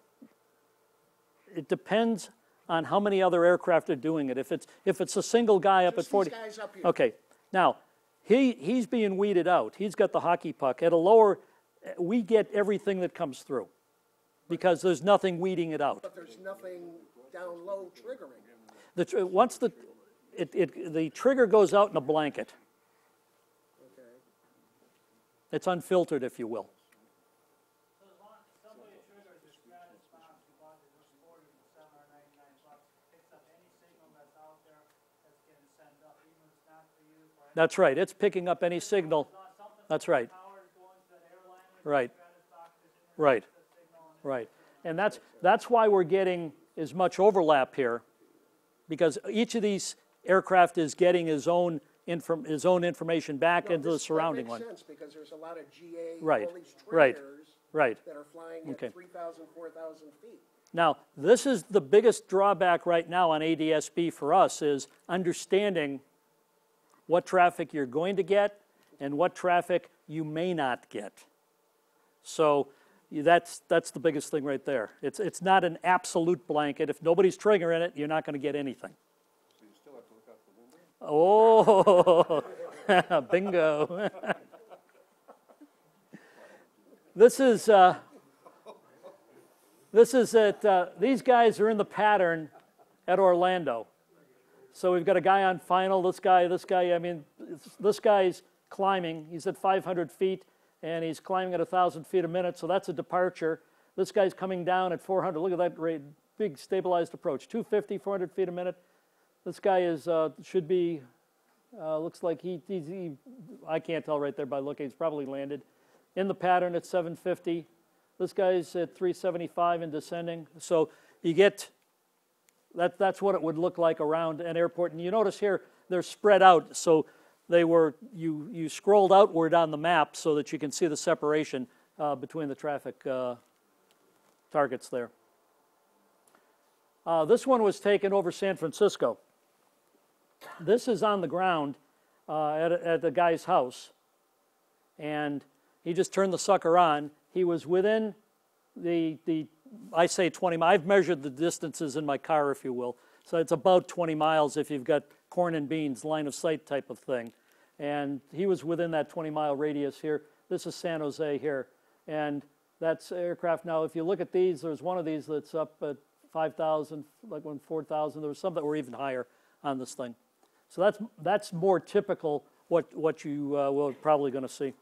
it depends on how many other aircraft are doing it. If it's a single guy up at Just 40. these guys up here. Okay, now, He's being weeded out. He's got the hockey puck. At a lower, we get everything that comes through because there's nothing weeding it out. But there's nothing down low triggering. Once the trigger goes out in a blanket, Okay. it's unfiltered, if you will. So as long as somebody triggers your status box, you bought it for $47 or $99, picks up any signal that's out there that's getting sent up, even if it's not for you. That's right. It's picking up any signal. That's right. Right. Right. Right. And that's why we're getting as much overlap here, because each of these aircraft is getting his own information back into the surrounding one. That makes sense, because there's a lot of GA, Right. all these Right. trainers Right. that are flying Okay. at 3,000, 4,000 feet. Now, this is the biggest drawback right now on ADS-B for us, is understanding what traffic you're going to get and what traffic you may not get. So that's the biggest thing right there. It's not an absolute blanket. If nobody's triggering it, you're not going to get anything. So you still have to look out the window? Oh, bingo. This is these guys are in the pattern at Orlando. So we've got a guy on final. This guy, I mean, this guy's climbing. He's at 500 feet, and he's climbing at 1,000 feet a minute, so that's a departure. This guy's coming down at 400. Look at that rate, big stabilized approach. 250, 400 feet a minute. This guy is should be, looks like he I can't tell right there by looking. He's probably landed. In the pattern at 750. This guy's at 375 and descending. So you get, that's what it would look like around an airport. And you notice here, they're spread out. So they were, you scrolled outward on the map so that you can see the separation between the traffic targets there. This one was taken over San Francisco. This is on the ground at the guy's house. And he just turned the sucker on. He was within I say 20 miles. I've measured the distances in my car, if you will. So it's about 20 miles if you've got corn and beans, line of sight type of thing. And he was within that 20-mile radius here. This is San Jose here. And that's aircraft. Now, if you look at these, there's one of these that's up at 5,000, like 4,000. There was some that were even higher on this thing. So that's more typical what you will probably going to see.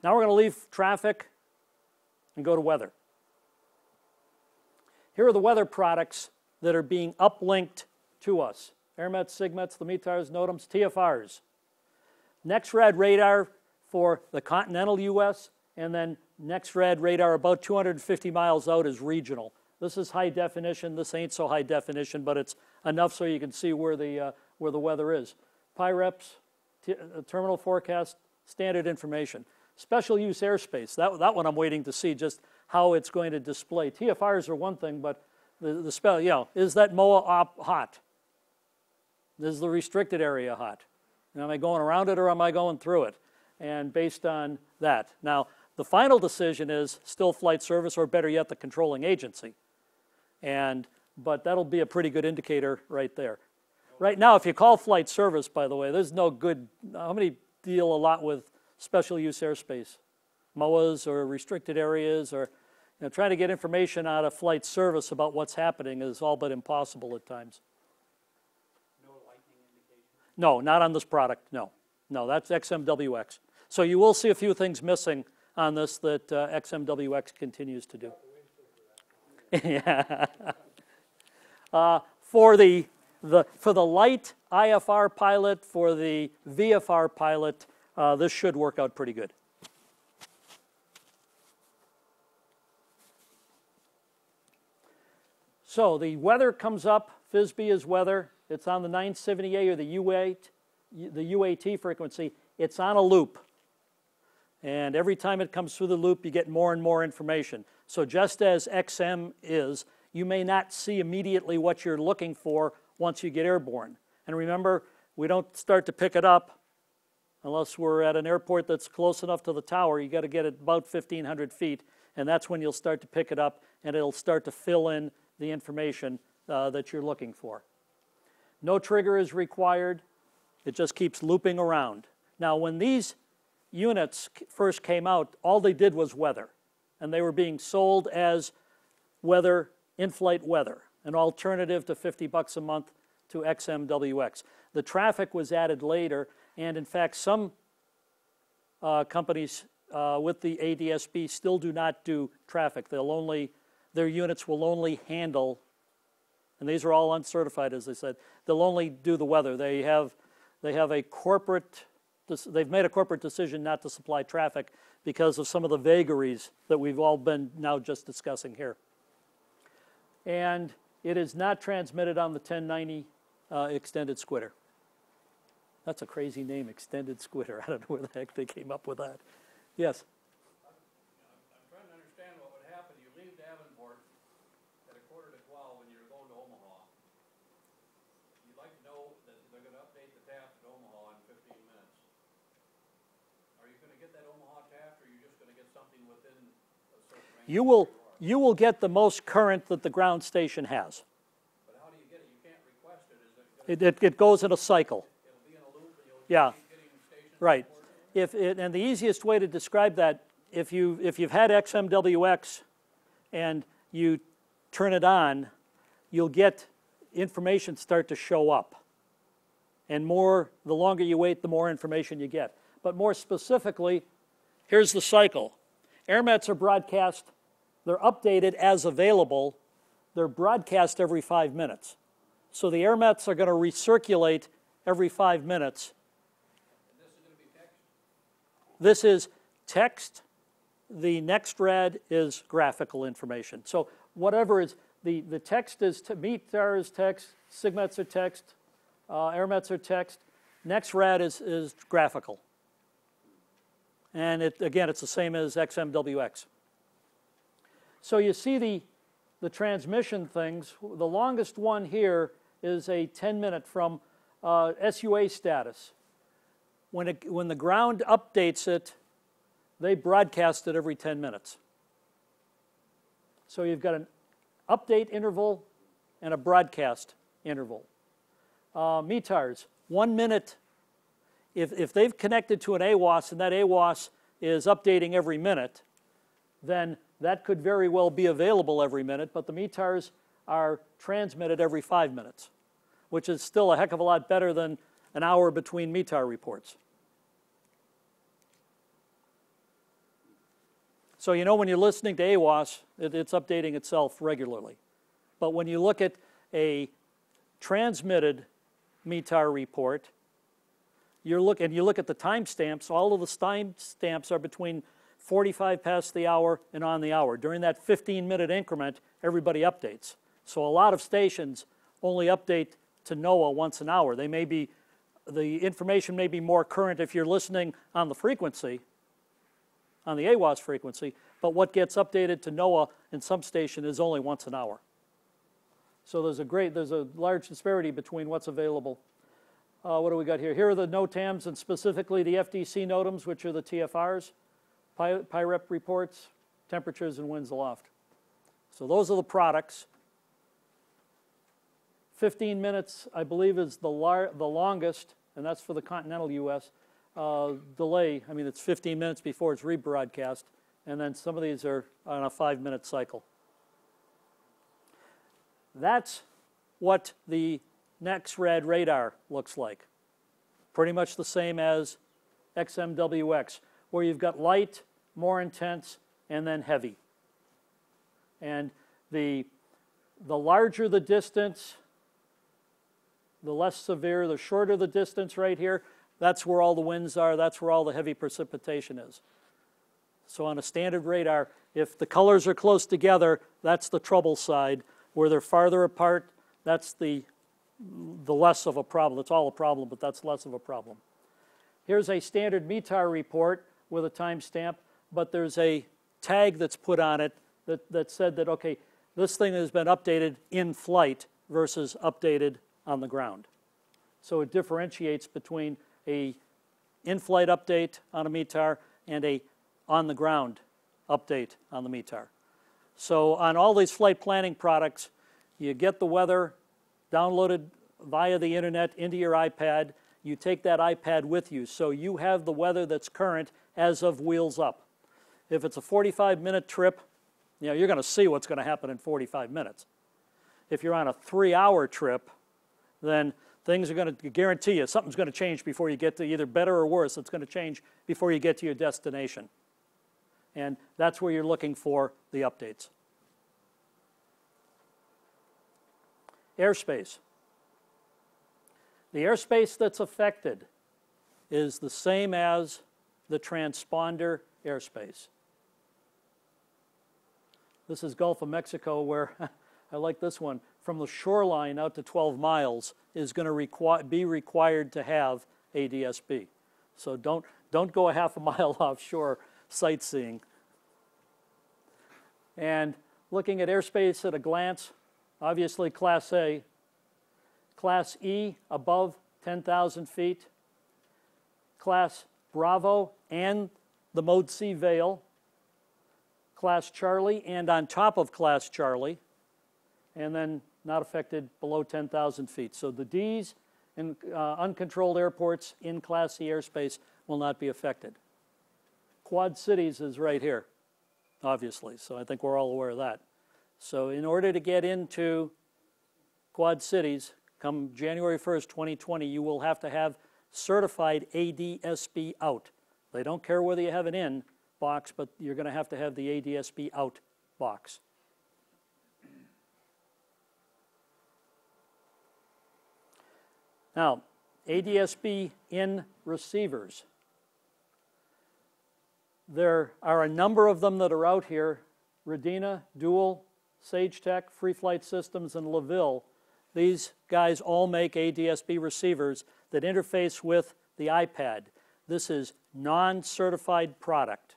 Now we're going to leave traffic and go to weather. Here are the weather products that are being uplinked to us. AirMets, SIGMETs, the METARs, NOTAMs, TFRs. NextRad radar for the continental U.S., and then NextRad radar about 250 miles out is regional. This is high definition. This ain't so high definition, but it's enough so you can see where the weather is. PIREPs, terminal forecast, standard information. Special use airspace, that one I'm waiting to see just how it's going to display. TFRs are one thing, but the spell, is that MOA op hot? Is the restricted area hot? And am I going around it or am I going through it? And based on that. Now, the final decision is still flight service, or better yet, the controlling agency. But that'll be a pretty good indicator right there. Right now, if you call flight service, by the way, there's no good, how many deal a lot with special use airspace, MOAs or restricted areas, or trying to get information out of flight service about what's happening is all but impossible at times. No lightning indication? No, not on this product, no. No, that's XMWX. So you will see a few things missing on this that XMWX continues to do. Yeah. For the light IFR pilot, for the VFR pilot, this should work out pretty good. So the weather comes up. FISB is weather. It's on the 970A or the UAT frequency. It's on a loop. And every time it comes through the loop, you get more and more information. So just as XM is, you may not see immediately what you're looking for once you get airborne. And remember, we don't start to pick it up unless we're at an airport that's close enough to the tower. You got to get it about 1,500 feet, and that's when you'll start to pick it up, and it'll start to fill in the information that you're looking for. No trigger is required. It just keeps looping around. Now, when these units first came out, all they did was weather. And they were being sold as weather, in-flight weather, an alternative to $50 a month to XMWX. The traffic was added later, and in fact, some companies with the ADSB still do not do traffic. Their units will only handle, and these are all uncertified, as I said, they'll only do the weather. They've made a corporate decision not to supply traffic because of some of the vagaries that we've all been now just discussing here. And it is not transmitted on the 1090 extended squitter. That's a crazy name, extended squitter. I don't know where the heck they came up with that. Yes? I'm trying to understand what would happen. You leave Davenport at 11:45 when you're going to Omaha. You'd like to know that they're going to update the taps at Omaha in 15 minutes. Are you going to get that Omaha tap, or are you just going to get something within a certain range? You will get the most current that the ground station has. But how do you get it? You can't request it. Is it It goes in a cycle. it'll be in a loop, and you'll Yeah. keep getting stations? Right. And the easiest way to describe that, if you've had XMWX and you turn it on, you'll get information start to show up. And the longer you wait, the more information you get. But more specifically, here's the cycle. AirMets are broadcast, they're updated as available, they're broadcast every 5 minutes. So the AirMets are going to recirculate every 5 minutes. This is text. The next red is graphical information. So whatever is, the text is, METAR is text, SIGMETs are text, AirMets are text. Next red is graphical. And again, it's the same as XMWX. So you see the transmission things. The longest one here is a 10-minute from SUA status. When the ground updates it, they broadcast it every 10 minutes. So you've got an update interval and a broadcast interval. METARs, 1 minute. If they've connected to an AWAS and that AWAS is updating every minute, then that could very well be available every minute, but the METARs are transmitted every 5 minutes, which is still a heck of a lot better than an hour between METAR reports. So you know when you're listening to AWAS, it's updating itself regularly. But when you look at a transmitted METAR report, you look at the timestamps, all of the timestamps are between 45 past the hour and on the hour. During that 15-minute increment, everybody updates. So a lot of stations only update to NOAA once an hour. The information may be more current if you're listening on the frequency, on the AWAS frequency, but what gets updated to NOAA in some station is only once an hour. So there's a large disparity between what's available. What do we got here? Here are the NOTAMs, and specifically the FDC NOTAMs, which are the TFRs, PIREP reports, temperatures and winds aloft. So those are the products. 15 minutes, I believe, is the longest, and that's for the continental U.S. Delay. I mean, it's 15 minutes before it's rebroadcast, and then some of these are on a 5-minute cycle. That's what the NextRad radar looks like. Pretty much the same as XMWX, where you've got light, more intense, and then heavy. And the larger the distance, the less severe. The shorter the distance right here, that's where all the winds are, that's where all the heavy precipitation is. So on a standard radar, if the colors are close together, that's the trouble side. Where they're farther apart, that's the less of a problem. It's all a problem, but that's less of a problem. Here's a standard METAR report with a timestamp, but there's a tag that's put on it that said that, okay, this thing has been updated in flight versus updated on the ground. So it differentiates between a in-flight update on a METAR and a on-the-ground update on the METAR. So on all these flight planning products, you get the weather downloaded via the internet into your iPad. you take that iPad with you, so you have the weather that's current as of wheels up. If it's a 45-minute trip, you know, you're going to see what's going to happen in 45 minutes. If you're on a 3-hour trip, then things are going to guarantee you something's going to change before you get to either better or worse. It's going to change before you get to your destination. And that's where you're looking for the updates. Airspace. The airspace that's affected is the same as the transponder airspace. This is Gulf of Mexico, where I like this one. From the shoreline out to 12 miles is going to be required to have ADS-B. So don't go a half a mile offshore sightseeing. And looking at airspace at a glance, obviously Class A. Class E above 10,000 feet. Class Bravo and the Mode C Vale. Class Charlie and on top of Class Charlie. And then not affected below 10,000 feet. So the Ds in uncontrolled airports in Class C airspace will not be affected. Quad Cities is right here, obviously, so I think we're all aware of that. So in order to get into Quad Cities, come January 1st, 2020, you will have to have certified ADS-B out. They don't care whether you have an in box, but you're going to have the ADS-B out box. Now, ADS-B in receivers. There are a number of them that are out here. Radina, Dual, SageTech, Free Flight Systems, and LaVille. These guys all make ADS-B receivers that interface with the iPad. This is non-certified product.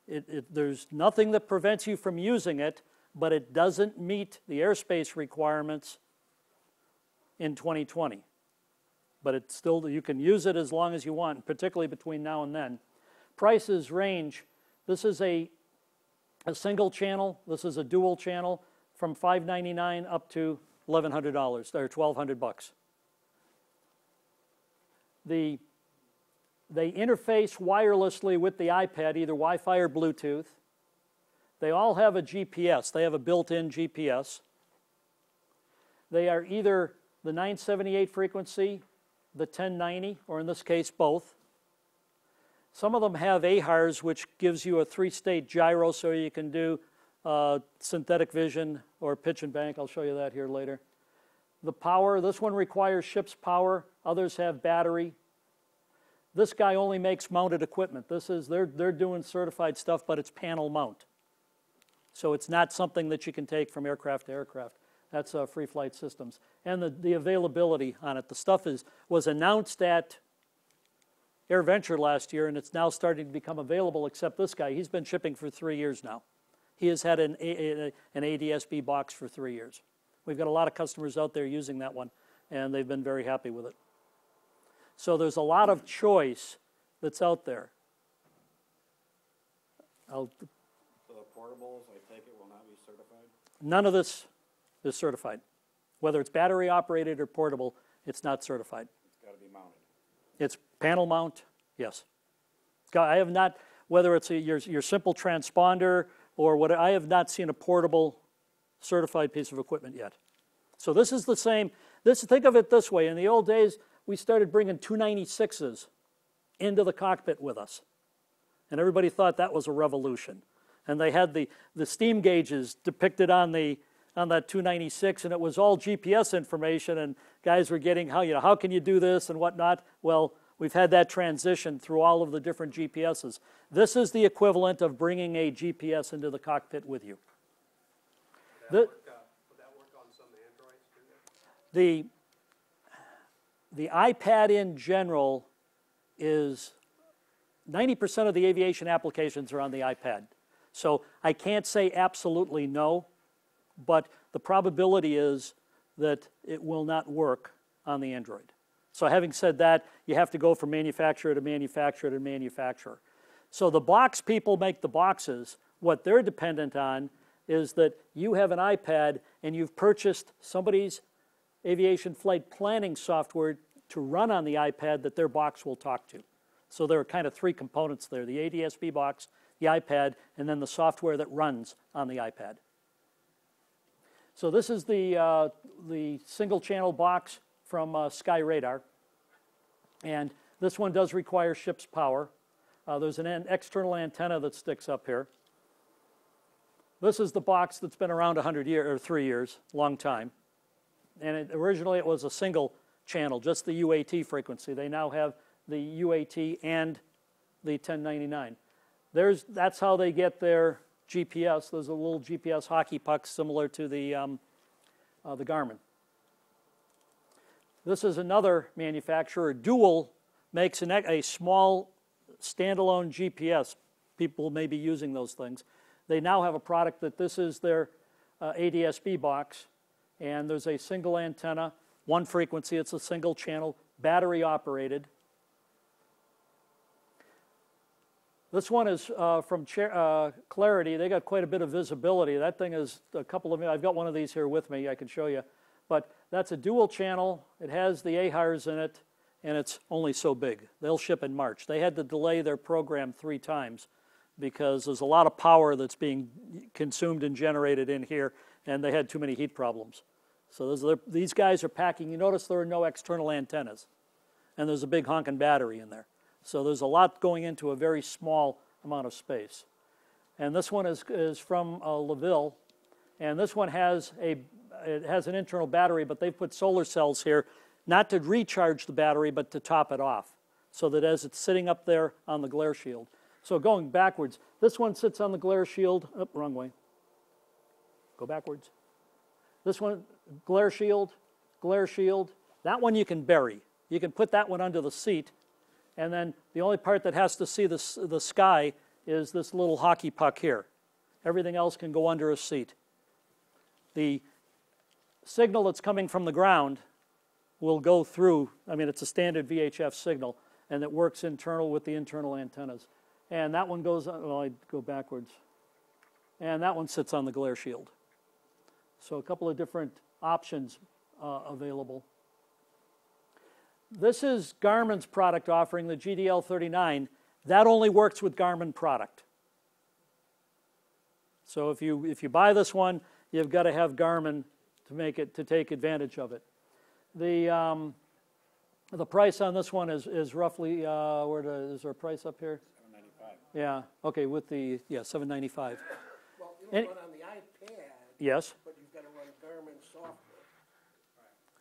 There's nothing that prevents you from using it, but it doesn't meet the airspace requirements in 2020. But it's still, you can use it as long as you want, particularly between now and then. Prices range. This is a single channel. This is a dual channel from $599 up to $1,100 or $1,200. They interface wirelessly with the iPad, either Wi-Fi or Bluetooth. They all have a GPS. They have a built-in GPS. They are either the 978 frequency, the 1090, or in this case, both. Some of them have AHRS, which gives you a 3-state gyro, so you can do synthetic vision or pitch and bank. I'll show you that here later. The power, this one requires ship's power. Others have battery. This guy only makes mounted equipment. They're doing certified stuff, but it's panel mount. So it's not something that you can take from aircraft to aircraft. That's Free Flight Systems. And the availability on it. The stuff was announced at AirVenture last year, and it's now starting to become available, except this guy. He's been shipping for 3 years now. He has had an ADS-B box for 3 years. We've got a lot of customers out there using that one, and they've been very happy with it. So there's a lot of choice that's out there. So the portables, I take it, will not be certified? None of this is certified. Whether it's battery operated or portable, it's not certified. It's got to be mounted. It's panel mount, yes. I have not, whether it's your simple transponder or what, I have not seen a portable certified piece of equipment yet. So this is the same. Think of it this way. In the old days, we started bringing 296s into the cockpit with us. And everybody thought that was a revolution. And they had the steam gauges depicted on that 296, and it was all GPS information, and guys were getting, how can you do this and whatnot? Well, we've had that transition through all of the different GPSs. This is the equivalent of bringing a GPS into the cockpit with you. Would that work on some Androids too? The iPad in general is 90% of the aviation applications are on the iPad. So I can't say absolutely no, but the probability is that it will not work on the Android. So having said that, you have to go from manufacturer to manufacturer to manufacturer. So the box people make the boxes. What they're dependent on is that you have an iPad and you've purchased somebody's aviation flight planning software to run on the iPad that their box will talk to. So there are kind of three components there, the ADS-B box, the iPad, and then the software that runs on the iPad. So this is the single channel box from Sky Radar. And this one does require ship's power. There's an external antenna that sticks up here. This is the box that's been around 100 years, or 3 years, long time. And originally it was a single channel, just the UAT frequency. They now have the UAT and the 1099. That's how they get their GPS. Those are little GPS hockey pucks similar to the Garmin. This is another manufacturer. Dual makes a small standalone GPS. People may be using those things. They now have a product that this is their ADS-B box, and there's a single antenna, one frequency. It's a single channel, battery operated. This one is from Clarity. They got quite a bit of visibility. That thing is a couple of, I've got one of these here with me, I can show you. But that's a dual channel. It has the AHRs in it, and it's only so big. They'll ship in March. They had to delay their program 3 times because there's a lot of power that's being consumed and generated in here, and they had too many heat problems. So these guys are packing. You notice there are no external antennas, and there's a big honking battery in there. So there's a lot going into a very small amount of space. And this one is from LaVille, and this one has an internal battery, but they've put solar cells here, not to recharge the battery, but to top it off, so that as it's sitting up there on the glare shield. So going backwards, this one sits on the glare shield. Oh, wrong way. Go backwards. This one, glare shield, glare shield. That one you can bury. You can put that one under the seat, and then the only part that has to see the sky is this little hockey puck here. Everything else can go under a seat. The signal that's coming from the ground will go through, it's a standard VHF signal, and it works internal with the internal antennas. And that one goes, I go backwards. And that one sits on the glare shield. So a couple of different options available. This is Garmin's product offering, the GDL39. That only works with Garmin product. So if you buy this one, you've got to have Garmin to take advantage of it. The price on this one is roughly is there a price up here? $795. Yeah. Okay. With the $795. Well, it'll run on the iPad. Yes. But you've got to run Garmin software.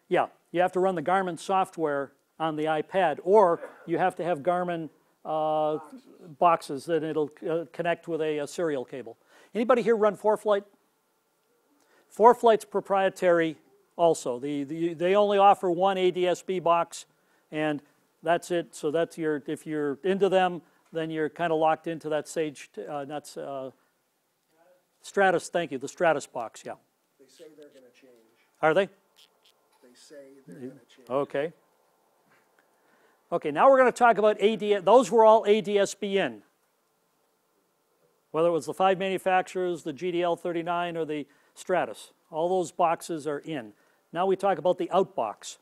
Yeah, you have to run the Garmin software on the iPad, or you have to have Garmin boxes that it'll connect with a serial cable. Anybody here run 4Flight? 4Flight's proprietary also. They only offer one ADS-B box, and that's it. So that's if you're into them, then you're kind of locked into that Stratus, thank you, the Stratus box, yeah. They say they're going to change. Are they? They say they're going to change. Okay. Okay, now we're going to talk about ADS. Those were all ADS-B in. Whether it was the 5 manufacturers, the GDL39, or the Stratus. All those boxes are in. Now we talk about the outbox.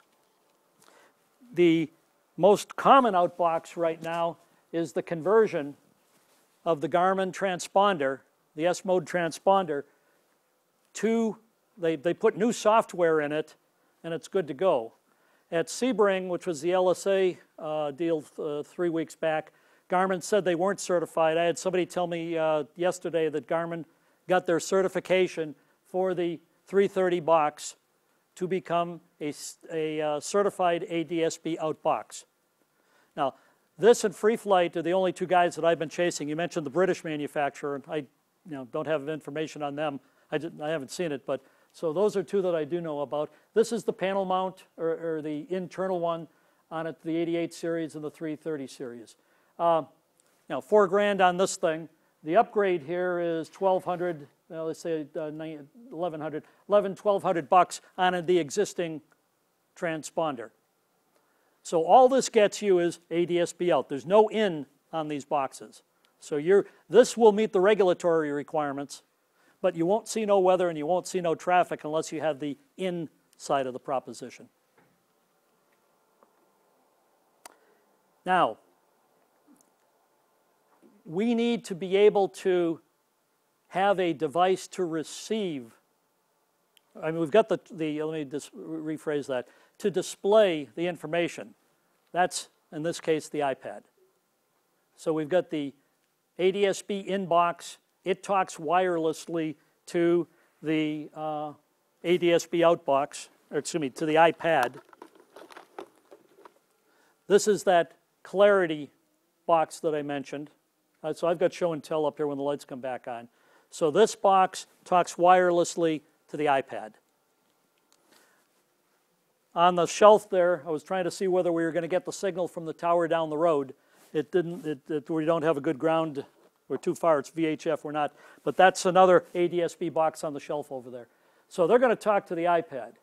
The most common outbox right now is the conversion of the Garmin transponder, the S-mode transponder, to, they put new software in it, and it's good to go. At Sebring, which was the LSA deal 3 weeks back, Garmin said they weren't certified. I had somebody tell me yesterday that Garmin got their certification for the 330 box to become a certified ADS-B outbox. Now, this and FreeFlight are the only 2 guys that I've been chasing. You mentioned the British manufacturer. I don't have information on them. I haven't seen it, but so those are 2 that I do know about. This is the panel mount, or the internal one on it, the 88 series and the 330 series. Now, $4,000 on this thing. The upgrade here is $1,200. Well, let's say $1,200 bucks on the existing transponder. So all this gets you is ADS-B out. There's no in on these boxes. So this will meet the regulatory requirements, but you won't see no weather and you won't see no traffic unless you have the in side of the proposition. Now, we need to be able to have a device to receive. I mean, we've got let me just rephrase that, to display the information. That's, in this case, the iPad. So we've got the ADSB inbox. It talks wirelessly to the ADSB outbox, or excuse me, to the iPad. This is that clarity box that I mentioned. So I've got show and tell up here when the lights come back on. So this box talks wirelessly to the iPad. On the shelf there, I was trying to see whether we were going to get the signal from the tower down the road. It didn't, we don't have a good ground. We're too far, it's VHF, we're not. But that's another ADSB box on the shelf over there. So they're going to talk to the iPad.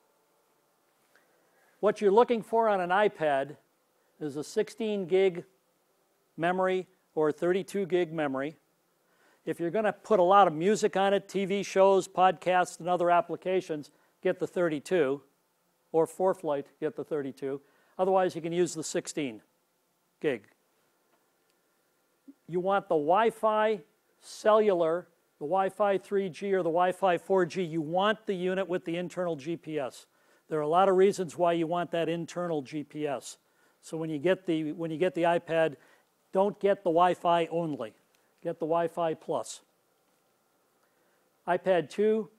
What you're looking for on an iPad is a 16 gig memory or 32 gig memory. If you're going to put a lot of music on it, TV shows, podcasts, and other applications, get the 32, or for flight, get the 32. Otherwise, you can use the 16 gig. You want the Wi-Fi cellular, the Wi-Fi 3G or the Wi-Fi 4G. You want the unit with the internal GPS. There are a lot of reasons why you want that internal GPS. So when you get the iPad, don't get the Wi-Fi only. Get the Wi-Fi plus. iPad 2,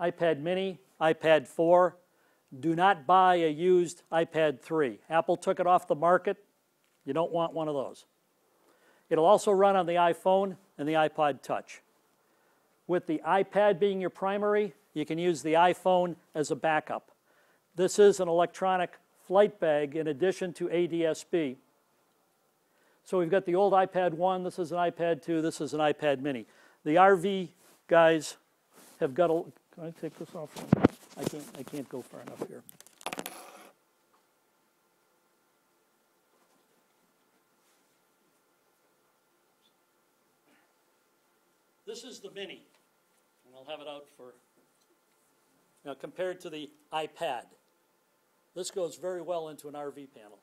iPad mini, iPad 4. Do not buy a used iPad 3. Apple took it off the market. You don't want one of those. It'll also run on the iPhone and the iPod Touch. With the iPad being your primary, you can use the iPhone as a backup. This is an electronic flight bag in addition to ADSB. So we've got the old iPad 1, this is an iPad 2, this is an iPad mini. The RV guys have got a, can I take this off? I can't go far enough here. This is the mini, and I'll have it out for, now compared to the iPad. This goes very well into an RV panel.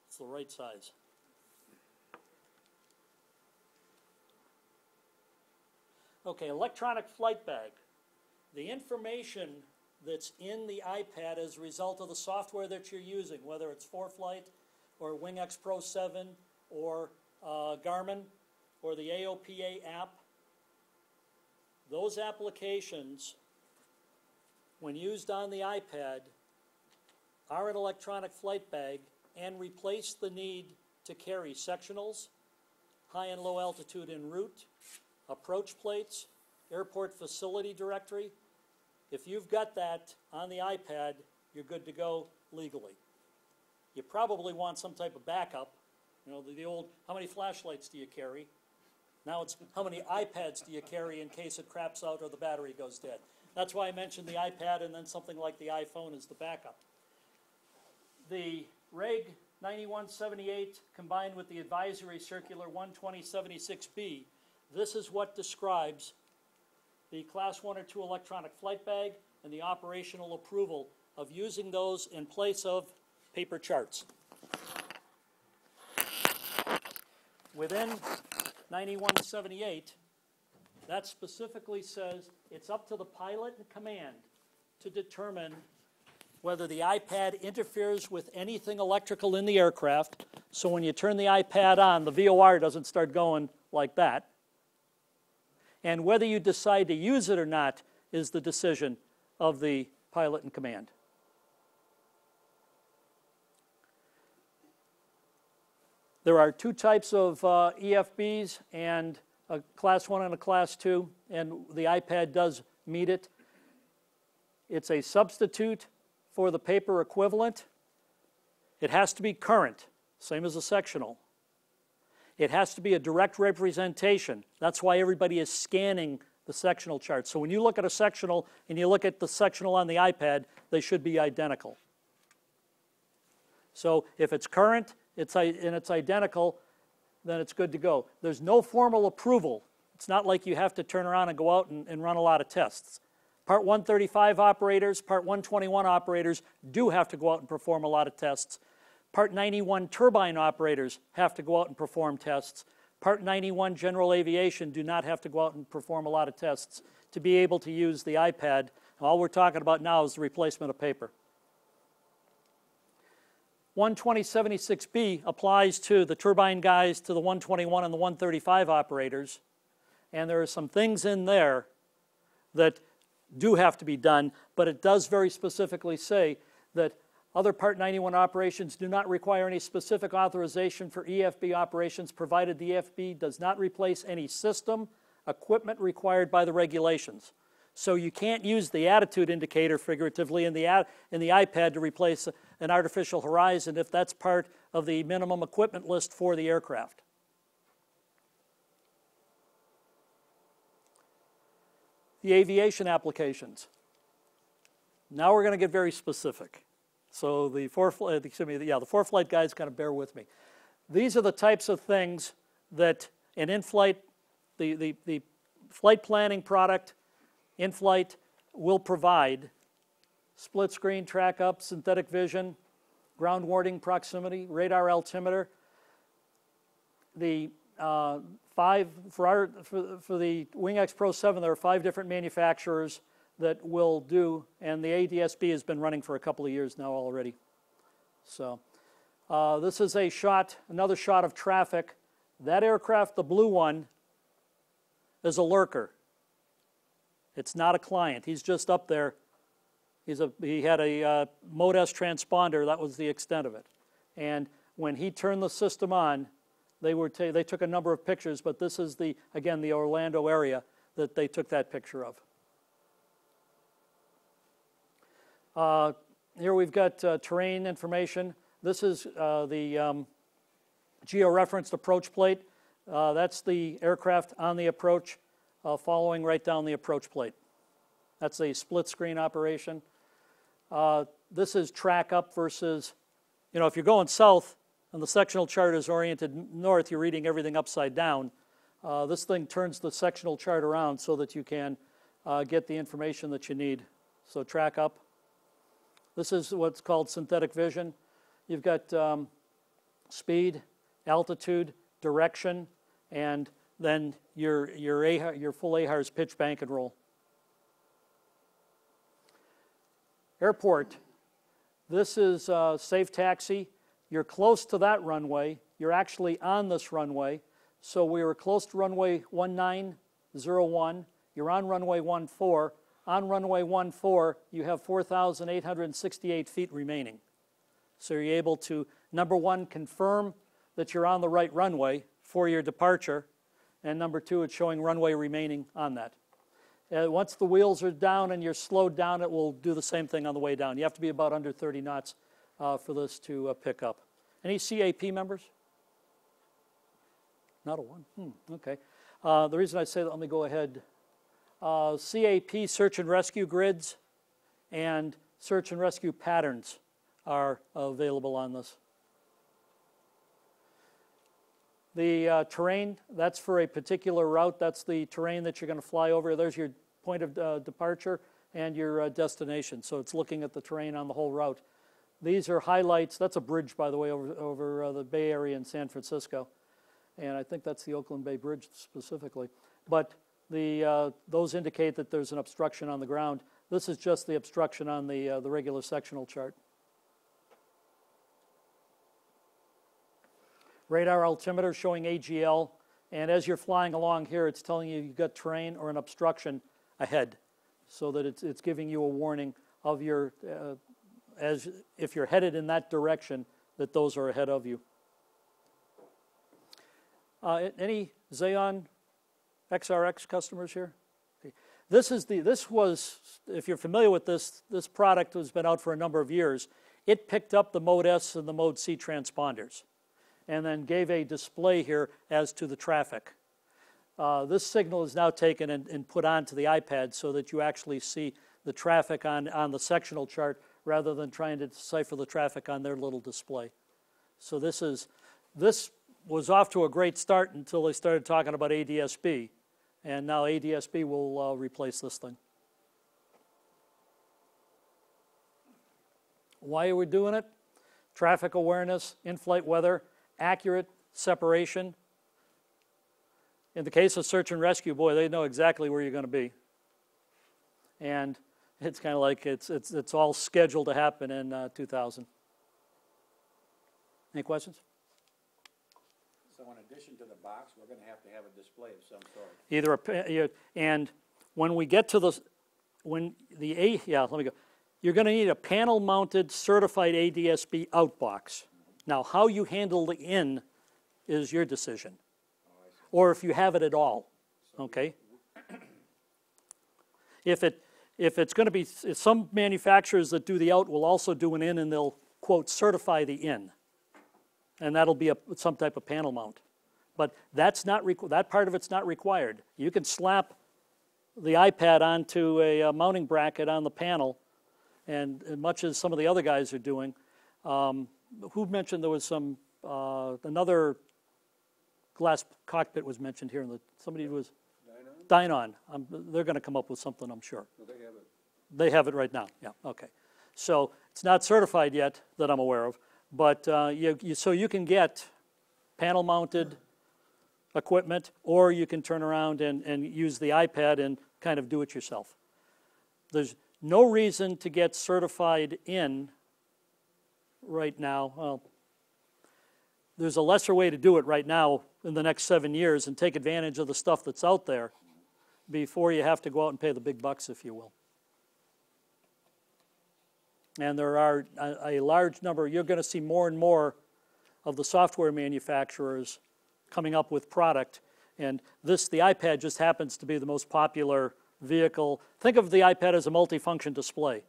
It's the right size. Okay, electronic flight bag. The information that's in the iPad as a result of the software that you're using, whether it's ForeFlight or WingX Pro 7 or Garmin or the AOPA app, those applications, when used on the iPad, are an electronic flight bag and replace the need to carry sectionals, high and low altitude en route, approach plates, airport facility directory. If you've got that on the iPad, you're good to go legally. You probably want some type of backup. You know, the old, how many flashlights do you carry? Now it's how many iPads do you carry in case it craps out or the battery goes dead. That's why I mentioned the iPad and then something like the iPhone as the backup. The Reg 9178 combined with the Advisory Circular 12076B, this is what describes the Class 1 or 2 electronic flight bag and the operational approval of using those in place of paper charts. Within 9178, that specifically says it's up to the pilot and command to determine whether the iPad interferes with anything electrical in the aircraft. So when you turn the iPad on, the VOR doesn't start going like that. And whether you decide to use it or not is the decision of the pilot and command. There are two types of EFBs, and a Class 1 and a Class 2, and the iPad does meet it. It's a substitute for the paper equivalent. It has to be current, same as a sectional. It has to be a direct representation. That's why everybody is scanning the sectional chart. So when you look at a sectional and you look at the sectional on the iPad, they should be identical. So if it's current and it's identical, then it's good to go. There's no formal approval. It's not like you have to turn around and go out and run a lot of tests. Part 135 operators, Part 121 operators do have to go out and perform a lot of tests. Part 91 turbine operators have to go out and perform tests. Part 91 general aviation do not have to go out and perform a lot of tests to be able to use the iPad. All we're talking about now is the replacement of paper. 12076B applies to the turbine guys, to the 121 and the 135 operators, and there are some things in there that do have to be done, but it does very specifically say that other Part 91 operations do not require any specific authorization for EFB operations, provided the EFB does not replace any system, equipment required by the regulations. So you can't use the attitude indicator figuratively in the iPad to replace an artificial horizon if that's part of the minimum equipment list for the aircraft. The aviation applications. Now we're going to get very specific. So the for-flight guys kind of bear with me. These are the types of things that an in-flight, the flight planning product in-flight will provide: split screen, track up, synthetic vision, ground warning proximity, radar altimeter. The for the WingX Pro 7, there are 5 different manufacturers that will do, and the ADSB has been running for a couple of years now already. So this is a shot, another shot of traffic. That aircraft, the blue one, is a lurker. It's not a client. He's just up there. He had a Mode S transponder. That was the extent of it. And when he turned the system on, they took a number of pictures, but this is again the Orlando area that they took that picture of. Here we've got terrain information. This is the geo-referenced approach plate. That's the aircraft on the approach, following right down the approach plate. That's a split screen operation. This is track up versus, if you're going south and the sectional chart is oriented north, you're reading everything upside down. This thing turns the sectional chart around so that you can get the information that you need. So track up. This is what's called synthetic vision. You've got speed, altitude, direction, and then your full AHRS pitch, bank, and roll. Airport. This is safe taxi. You're close to that runway. You're actually on this runway. So we were close to runway 1901. You're on runway 14. On runway 14, you have 4,868 feet remaining. So you're able to, number one, confirm that you're on the right runway for your departure, and number two, it's showing runway remaining on that. Once the wheels are down and you're slowed down, it will do the same thing on the way down. You have to be about under 30 knots for this to pick up. Any CAP members? Not a one? Okay. The reason I say that, let me go ahead. CAP search and rescue grids and search and rescue patterns are available on this. The terrain, that's for a particular route. That's the terrain that you're going to fly over. There's your point of departure and your destination. So it's looking at the terrain on the whole route. These are highlights. That's a bridge, by the way, over the Bay Area in San Francisco. And I think that's the Oakland Bay Bridge specifically. But those indicate that there's an obstruction on the ground. This is just the obstruction on the regular sectional chart. Radar altimeter showing AGL, and as you're flying along here, it's telling you you've got terrain or an obstruction ahead, so that it's giving you a warning of your, as if you're headed in that direction, that those are ahead of you. Any Xeon XRX customers here? Okay. This was, if you're familiar with this product has been out for a number of years. It picked up the Mode S and the Mode C transponders, and then gave a display here as to the traffic. This signal is now taken and put onto the iPad so that you actually see the traffic on the sectional chart rather than trying to decipher the traffic on their little display. So this was off to a great start until they started talking about ADSB, and now ADSB will replace this thing. Why are we doing it? Traffic awareness, in-flight weather, accurate separation. In the case of search and rescue, boy, they know exactly where you're going to be. And it's kind of like it's all scheduled to happen in 2000. Any questions? So in addition to the box, we're gonna have to have a display of some sort. And when we get to you're going to need a panel-mounted certified ADSB outbox. Now, how you handle the in is your decision, or if you have it at all. Okay. If it's going to be, some manufacturers that do the out will also do an in, and they'll quote certify the in, and that'll be some type of panel mount. But that's not that part of it's not required. You can slap the iPad onto a mounting bracket on the panel, and much as some of the other guys are doing. Who mentioned there was some another glass cockpit was mentioned here? Somebody was Dynon. They're going to come up with something, I'm sure. No, they have it. They have it right now. Yeah. Okay. So it's not certified yet that I'm aware of, but so you can get panel-mounted equipment, or you can turn around and use the iPad and kind of do it yourself. There's no reason to get certified in right now. Well, there's a lesser way to do it right now in the next 7 years and take advantage of the stuff that's out there before you have to go out and pay the big bucks, if you will. And there are a large number, you're going to see more and more of the software manufacturers coming up with product. And the iPad just happens to be the most popular vehicle. Think of the iPad as a multifunction display.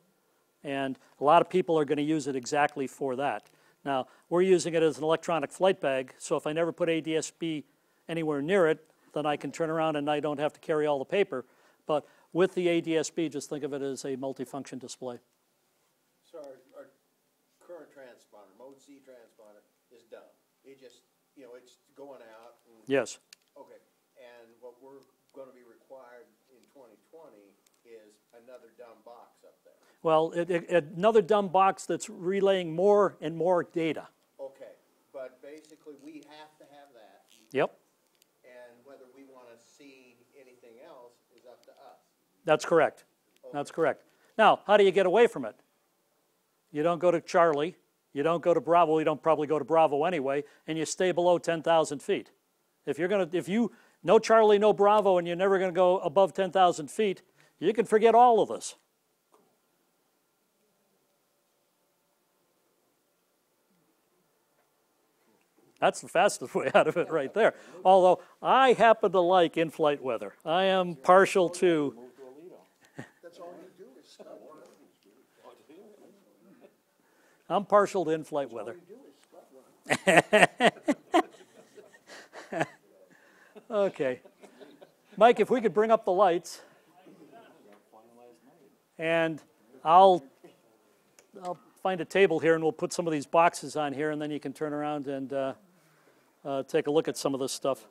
And a lot of people are going to use it exactly for that. Now, we're using it as an electronic flight bag, so if I never put ADSB anywhere near it, then I can turn around and I don't have to carry all the paper. But with the ADSB, just think of it as a multifunction display. So our current transponder, Mode C transponder, is done. It just, it's going out. Yes. Okay. And what we're going to be required in 2020 is another dumb box up there. Well, another dumb box that's relaying more and more data. Okay. But basically, we have to have that. Yep. And whether we want to see anything else is up to us. That's correct. Okay. That's correct. Now, how do you get away from it? You don't go to Charlie. You don't go to Bravo. You don't probably go to Bravo anyway, and you stay below 10,000 feet. If you no Charlie, no Bravo, and you're never going to go above 10,000 feet, you can forget all of this. That's the fastest way out of it right there. Although I happen to like in-flight weather. I am partial to. That's all you do is stuff one. I'm partial to in-flight weather. Okay. Mike, if we could bring up the lights. And I'll find a table here and we'll put some of these boxes on here and then you can turn around and take a look at some of this stuff.